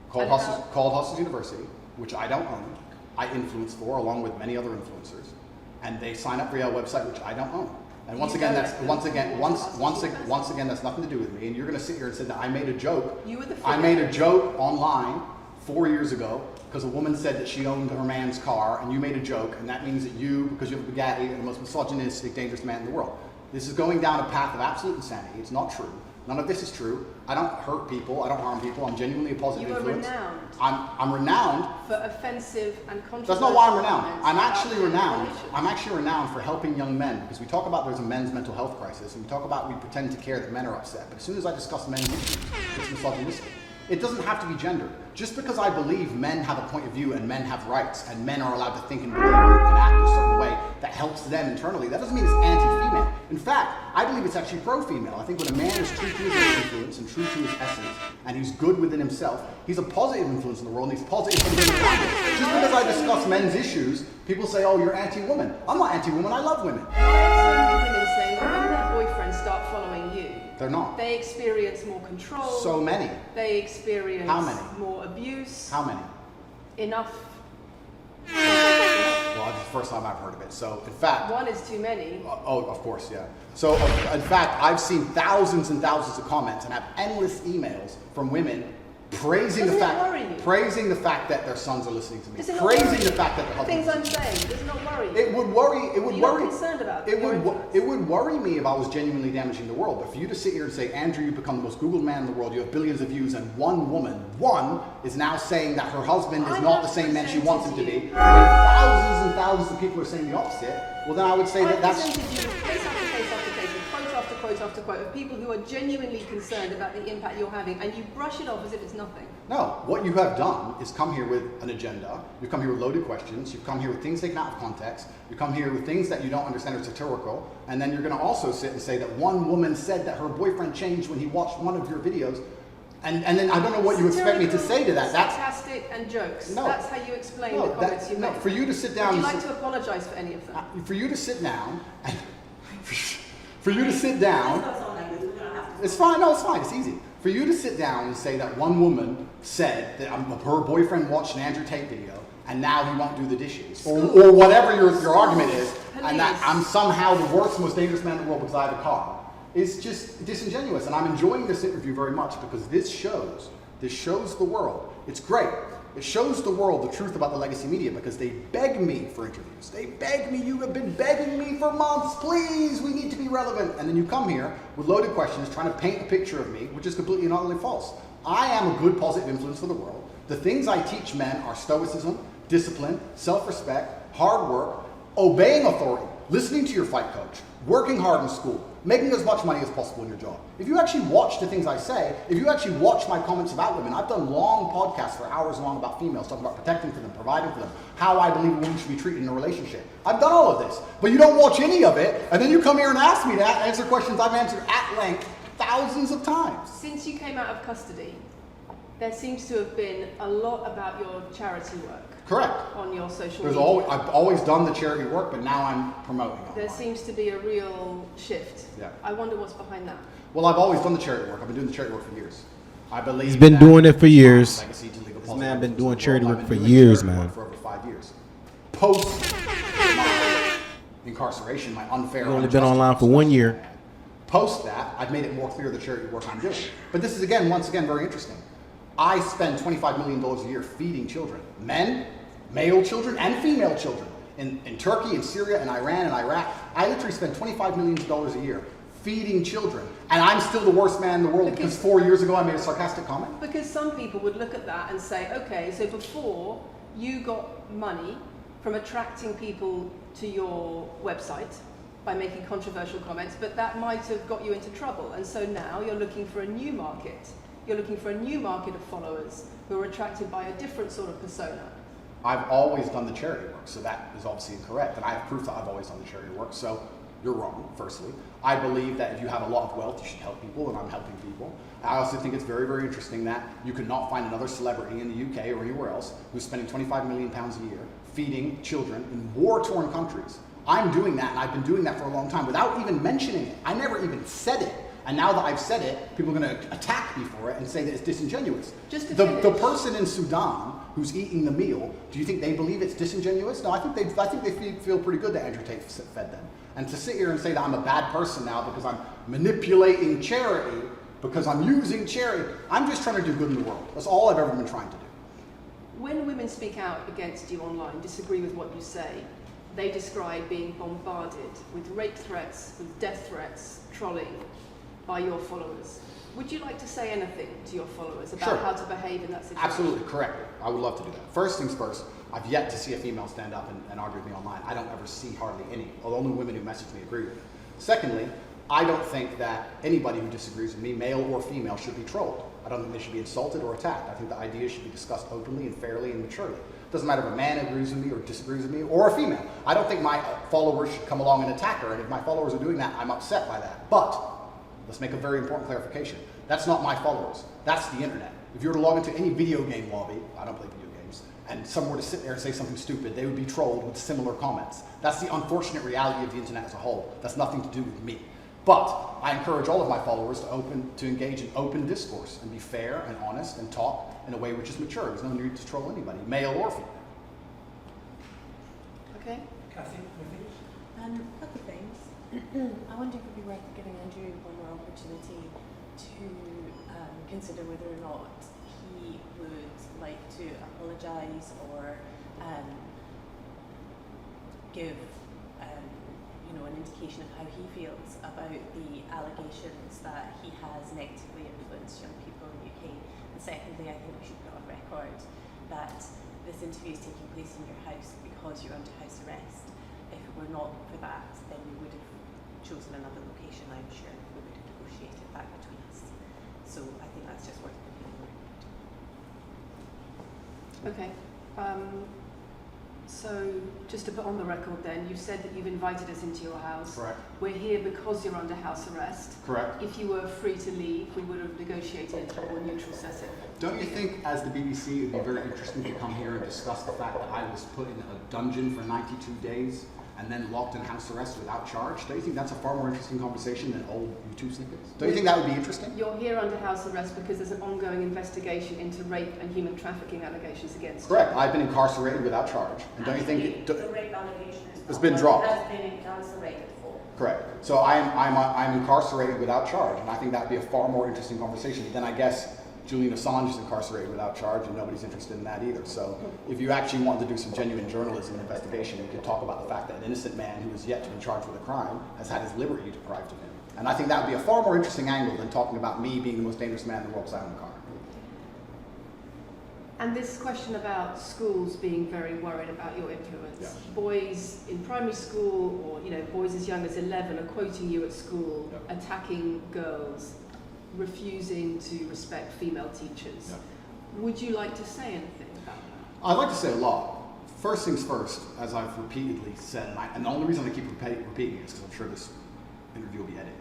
Speaker 5: called Hustlers University, which I don't own. I influence for, along with many other influencers, and they sign up via a website which I don't own. And once again, that's nothing to do with me. And you're going to sit here and say that I made a joke.
Speaker 4: You were the
Speaker 5: I made a joke online 4 years ago because a woman said that she owned her man's car, and you made a joke, and that means that you, because you have a Bugatti, are the most misogynistic, dangerous man in the world. This is going down a path of absolute insanity. It's not true. None of this is true. I don't hurt people. I don't harm people. I'm genuinely a positive influence.
Speaker 4: You are renowned.
Speaker 5: I'm renowned
Speaker 4: for offensive and controversial.
Speaker 5: That's not why I'm renowned.
Speaker 4: comments
Speaker 5: I'm actually
Speaker 4: about
Speaker 5: renowned.
Speaker 4: politicians.
Speaker 5: I'm actually renowned for helping young men, because we talk about there's a men's mental health crisis, and we talk about we pretend to care that men are upset. But as soon as I discuss men's issues, it's misogynistic. It doesn't have to be gendered. Just because I believe men have a point of view and men have rights and men are allowed to think and believe and act a certain way that helps them internally, that doesn't mean it's anti-female. In fact, I believe it's actually pro-female. I think when a man is true to his influence and true to his essence, and he's good within himself, he's a positive influence in the world, and he's positive for the women around him. Just because I discuss men's issues, people say, oh, you're anti-woman. I'm not anti-woman, I love women.
Speaker 4: Why are so many women saying that when their boyfriends start following you,
Speaker 5: They're not.
Speaker 4: they experience more control?
Speaker 5: So many.
Speaker 4: They experience
Speaker 5: How many?
Speaker 4: more abuse?
Speaker 5: How many?
Speaker 4: Enough.
Speaker 5: Well, it's the first time I've heard of it. So, in fact,
Speaker 4: One is too many.
Speaker 5: oh, of course, yeah. So, in fact, I've seen thousands and thousands of comments and have endless emails from women praising
Speaker 4: Doesn't
Speaker 5: the
Speaker 4: it
Speaker 5: fact,
Speaker 4: worry you?
Speaker 5: praising the fact that their sons are listening to me,
Speaker 4: Does it not
Speaker 5: praising
Speaker 4: worry
Speaker 5: the
Speaker 4: you?
Speaker 5: fact that their
Speaker 4: Things
Speaker 5: husbands.
Speaker 4: I'm saying, does it not worry you?
Speaker 5: It would worry. It would
Speaker 4: You're not
Speaker 5: worry.
Speaker 4: concerned about
Speaker 5: It
Speaker 4: your
Speaker 5: would.
Speaker 4: influence?
Speaker 5: It would worry me if I was genuinely damaging the world. But for you to sit here and say, Andrew, you've become the most Googled man in the world. You have billions of views, and one woman, is now saying that her husband is
Speaker 4: I
Speaker 5: not
Speaker 4: have
Speaker 5: the same man she
Speaker 4: presented
Speaker 5: wants him to
Speaker 4: you.
Speaker 5: be. When thousands and thousands of people are saying the opposite, well, then I would say
Speaker 4: I
Speaker 5: that that's.
Speaker 4: presented you with case after case after case, with quote after quote after quote of people who are genuinely concerned about the impact you're having, and you brush it off as if it's nothing.
Speaker 5: No, what you have done is come here with an agenda. You've come here with loaded questions. You've come here with things taken out of context. You come here with things that you don't understand are satirical. And then you're going to also sit and say that one woman said that her boyfriend changed when he watched one of your videos. And then I don't know what you expect me to say to that. That's
Speaker 4: sarcastic and jokes.
Speaker 5: No.
Speaker 4: That's how you explain
Speaker 5: no,
Speaker 4: the comments you
Speaker 5: no.
Speaker 4: make.
Speaker 5: For you to sit down.
Speaker 4: Would you
Speaker 5: and
Speaker 4: like to apologise for any of them?
Speaker 5: for you to sit down. For you to sit down.
Speaker 6: Let's go like this. We're gonna have to.
Speaker 5: It's fine. No, it's fine. It's easy. For you to sit down and say that one woman said that her boyfriend watched an Andrew Tate video and now he won't do the dishes, or whatever your argument is, and that I'm somehow the worst, most dangerous man in the world because I have a car, is just disingenuous. And I'm enjoying this interview very much because this shows the world. It's great. It shows the world the truth about the legacy media because they beg me for interviews. They beg me, you have been begging me for months, please, we need to be relevant. And then you come here with loaded questions trying to paint a picture of me, which is completely and utterly false. I am a good positive influence for the world. The things I teach men are stoicism, discipline, self-respect, hard work, obeying authority, listening to your fight coach, working hard in school, making as much money as possible in your job. If you actually watch the things I say, if you actually watch my comments about women, I've done long podcasts for hours long about females, talking about protecting for them, providing for them, how I believe a woman should be treated in a relationship. I've done all of this, but you don't watch any of it, and then you come here and ask me to answer questions I've answered at length thousands of times.
Speaker 4: Since you came out of custody, there seems to have been a lot about your charity work
Speaker 5: Correct.
Speaker 4: on your social
Speaker 5: There's
Speaker 4: media.
Speaker 5: I've always done the charity work, but now I'm promoting it.
Speaker 4: There
Speaker 5: online.
Speaker 4: seems to be a real shift.
Speaker 5: Yeah.
Speaker 4: I wonder what's behind that.
Speaker 5: Well, I've always done the charity work. I've been doing the charity work for years. I believe
Speaker 2: He's been
Speaker 5: that
Speaker 2: doing it for years.
Speaker 5: legacy to legal
Speaker 2: This
Speaker 5: policy
Speaker 2: man been
Speaker 5: influence
Speaker 2: doing
Speaker 5: in the
Speaker 2: charity
Speaker 5: world.
Speaker 2: work
Speaker 5: I've
Speaker 2: for
Speaker 5: been doing
Speaker 2: years,
Speaker 5: charity
Speaker 2: man.
Speaker 5: work for over 5 years. Post my incarceration, my unfair.
Speaker 2: You've only
Speaker 5: unjust
Speaker 2: been online for 1 year.
Speaker 5: Post that, I've made it more clear the charity work I'm doing. But this is once again, very interesting. I spend $25 million a year feeding children, men, male children, and female children in Turkey, in Syria, and Iran, and Iraq. I literally spend $25 million a year feeding children, and I'm still the worst man in the world because 4 years ago I made a sarcastic comment.
Speaker 4: Because some people would look at that and say, okay, so before you got money from attracting people to your website by making controversial comments, but that might have got you into trouble. And so now you're looking for a new market. You're looking for a new market of followers who are attracted by a different sort of persona.
Speaker 5: I've always done the charity work, so that is obviously incorrect. And I have proof that I've always done the charity work, so you're wrong, firstly. I believe that if you have a lot of wealth, you should help people, and I'm helping people. I also think it's very, very interesting that you could not find another celebrity in the UK or anywhere else who's spending £25 million a year feeding children in war-torn countries. I'm doing that, and I've been doing that for a long time without even mentioning it. I never even said it. And now that I've said it, people are going to attack me for it and say that it's disingenuous.
Speaker 4: Just to
Speaker 5: the
Speaker 4: finish.
Speaker 5: person in Sudan who's eating the meal, do you think they believe it's disingenuous? No, I think they feel pretty good that Andrew Tate fed them. And to sit here and say that I'm a bad person now because I'm manipulating charity, because I'm using charity, I'm just trying to do good in the world. That's all I've ever been trying to do.
Speaker 4: When women speak out against you online, disagree with what you say, they describe being bombarded with rape threats, with death threats, trolling by your followers. Would you like to say anything to your followers about
Speaker 5: Sure.
Speaker 4: how to behave in that situation?
Speaker 5: Absolutely, correct. I would love to do that. First things first, I've yet to see a female stand up and argue with me online. I don't ever see hardly any. The only women who message me agree with me. Secondly, I don't think that anybody who disagrees with me, male or female, should be trolled. I don't think they should be insulted or attacked. I think the ideas should be discussed openly and fairly and maturely. It doesn't matter if a man agrees with me or disagrees with me, or a female. I don't think my followers should come along and attack her, and if my followers are doing that, I'm upset by that. But let's make a very important clarification. That's not my followers. That's the internet. If you were to log into any video game lobby, I don't play video games, and someone were to sit there and say something stupid, they would be trolled with similar comments. That's the unfortunate reality of the internet as a whole. That's nothing to do with me. But I encourage all of my followers to engage in open discourse and be fair and honest and talk in a way which is mature. There's no need to troll anybody, male or female.
Speaker 4: Okay.
Speaker 7: Kathy, anything?
Speaker 8: A couple of things. I wonder if it would be worth giving Andrew one more opportunity to consider whether or not he would like to apologise or give an indication of how he feels about the allegations that he has negatively influenced young people in the UK. And secondly, I think we should put on record that this interview is taking place in your house because you're under house arrest. If it were not for that, then we would have chosen another location, I'm sure. We would have negotiated that between us. So I think that's just worth putting on record.
Speaker 4: Okay. So just to put on the record then, you've said that you've invited us into your house.
Speaker 5: Correct.
Speaker 4: We're here because you're under house arrest.
Speaker 5: Correct.
Speaker 4: If you were free to leave, we would have negotiated a more neutral setting.
Speaker 5: Don't you think, as the BBC, it would be very interesting to come here and discuss the fact that I was put in a dungeon for 92 days and then locked in house arrest without charge? Don't you think that's a far more interesting conversation than old YouTube snippets? Don't you think that would be interesting?
Speaker 4: You're here under house arrest because there's an ongoing investigation into rape and human trafficking allegations against
Speaker 5: Correct. I've been incarcerated without charge. And don't you think
Speaker 6: The rape allegation
Speaker 5: it's been dropped?
Speaker 6: has been incarcerated for.
Speaker 5: Correct. So I'm incarcerated without charge, and I think that would be a far more interesting conversation than I guess Julian Assange is incarcerated without charge, and nobody's interested in that either. So if you actually wanted to do some genuine journalism and investigation, you could talk about the fact that an innocent man who is yet to be charged with a crime has had his liberty deprived of him. And I think that would be a far more interesting angle than talking about me being the most dangerous man in the world because I own a car.
Speaker 4: And this question about schools being very worried about your influence.
Speaker 5: Yeah.
Speaker 4: Boys in primary school or boys as young as 11 are quoting you at school,
Speaker 5: Yeah.
Speaker 4: attacking girls, refusing to respect female teachers.
Speaker 5: Yeah.
Speaker 4: Would you like to say anything about that?
Speaker 5: I'd like to say a lot. First things first, as I've repeatedly said, and the only reason I keep repeating it is because I'm sure this interview will be edited.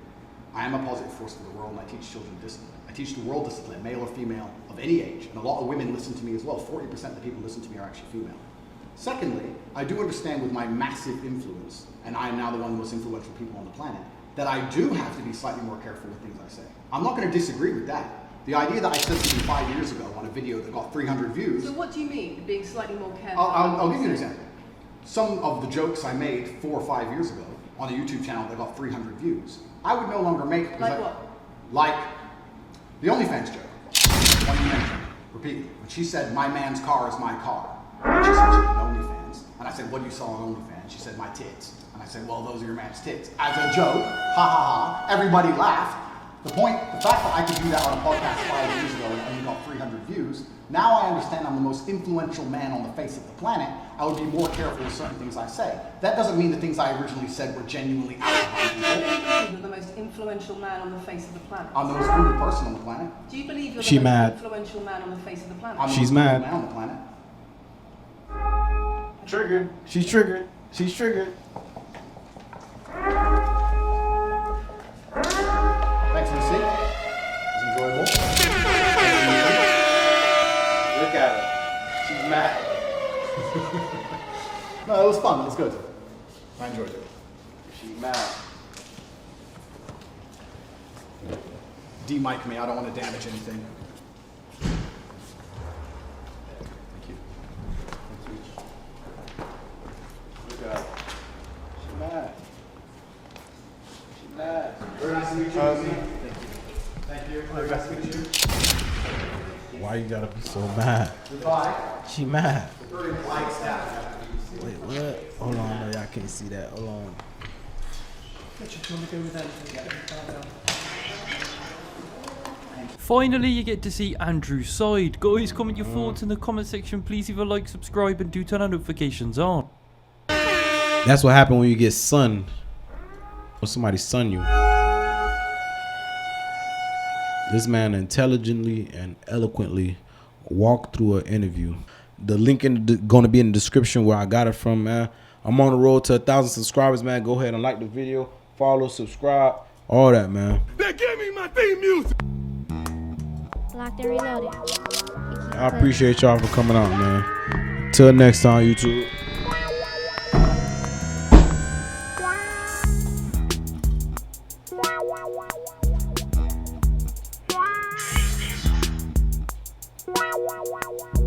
Speaker 5: I am a positive force for the world, and I teach children discipline. I teach the world discipline, male or female, of any age, and a lot of women listen to me as well. 40% of the people who listen to me are actually female. Secondly, I do understand with my massive influence, and I am now the one of the most influential people on the planet, that I do have to be slightly more careful with things I say. I'm not going to disagree with that. The idea that I said something 5 years ago on a video that got 300 views...
Speaker 4: So what do you mean, being slightly more careful?
Speaker 5: I'll give you an example. Some of the jokes I made 4 or 5 years ago on a YouTube channel that got 300 views, I would no longer make...
Speaker 4: Like what?
Speaker 5: Like the OnlyFans joke. One you mentioned, repeatedly. When she said, my man's car is my car. And she said she did OnlyFans. And I said, what do you saw on OnlyFans? She said, my tits. And I said, well, those are your man's tits. As a joke, ha ha ha, everybody laughed. The fact that I could do that on a podcast 5 years ago and only got 300 views, now I understand I'm the most influential man on the face of the planet. I would be more careful with certain things I say. That doesn't mean the things I originally said were genuinely out of people.
Speaker 4: You're the most influential man on the face of the planet.
Speaker 5: I'm the most rooted person on the planet.
Speaker 4: Do you believe you're
Speaker 2: She
Speaker 4: the most
Speaker 2: mad.
Speaker 4: influential man on the face of the planet?
Speaker 5: I'm the
Speaker 2: She's
Speaker 5: most
Speaker 2: mad.
Speaker 5: rooted man on the planet.
Speaker 2: Triggered. She's triggered. She's triggered.
Speaker 5: Thanks for the seat. It was enjoyable.
Speaker 2: Look at her. She's mad.
Speaker 5: No, it was fun. It was good. I enjoyed it.
Speaker 2: She's mad.
Speaker 5: De-mic me. I don't want to damage anything. Thank you.
Speaker 2: Look at her. She's mad. She's mad.
Speaker 5: Very nice to meet you. Thank you. Very nice to meet you.
Speaker 2: Why you gotta be so mad?
Speaker 5: Goodbye.
Speaker 2: She mad.
Speaker 5: Very polite staff.
Speaker 2: Wait, what? Hold on, no, y'all can't see that. Hold on.
Speaker 1: Finally, you get to see Andrew's side. Guys, comment your thoughts in the comment section. Please leave a like, subscribe, and do turn our notifications on.
Speaker 2: That's what happened when you get sunned. Or somebody sun you. This man intelligently and eloquently walked through an interview. The link going to be in the description where I got it from, man. I'm on the road to 1,000 subscribers, man. Go ahead and like the video, follow, subscribe, all that, man.
Speaker 9: They gave me my theme music.
Speaker 3: Locked and reloaded.
Speaker 2: I appreciate y'all for coming out, man. Till next time, YouTube.
Speaker 3: Wow.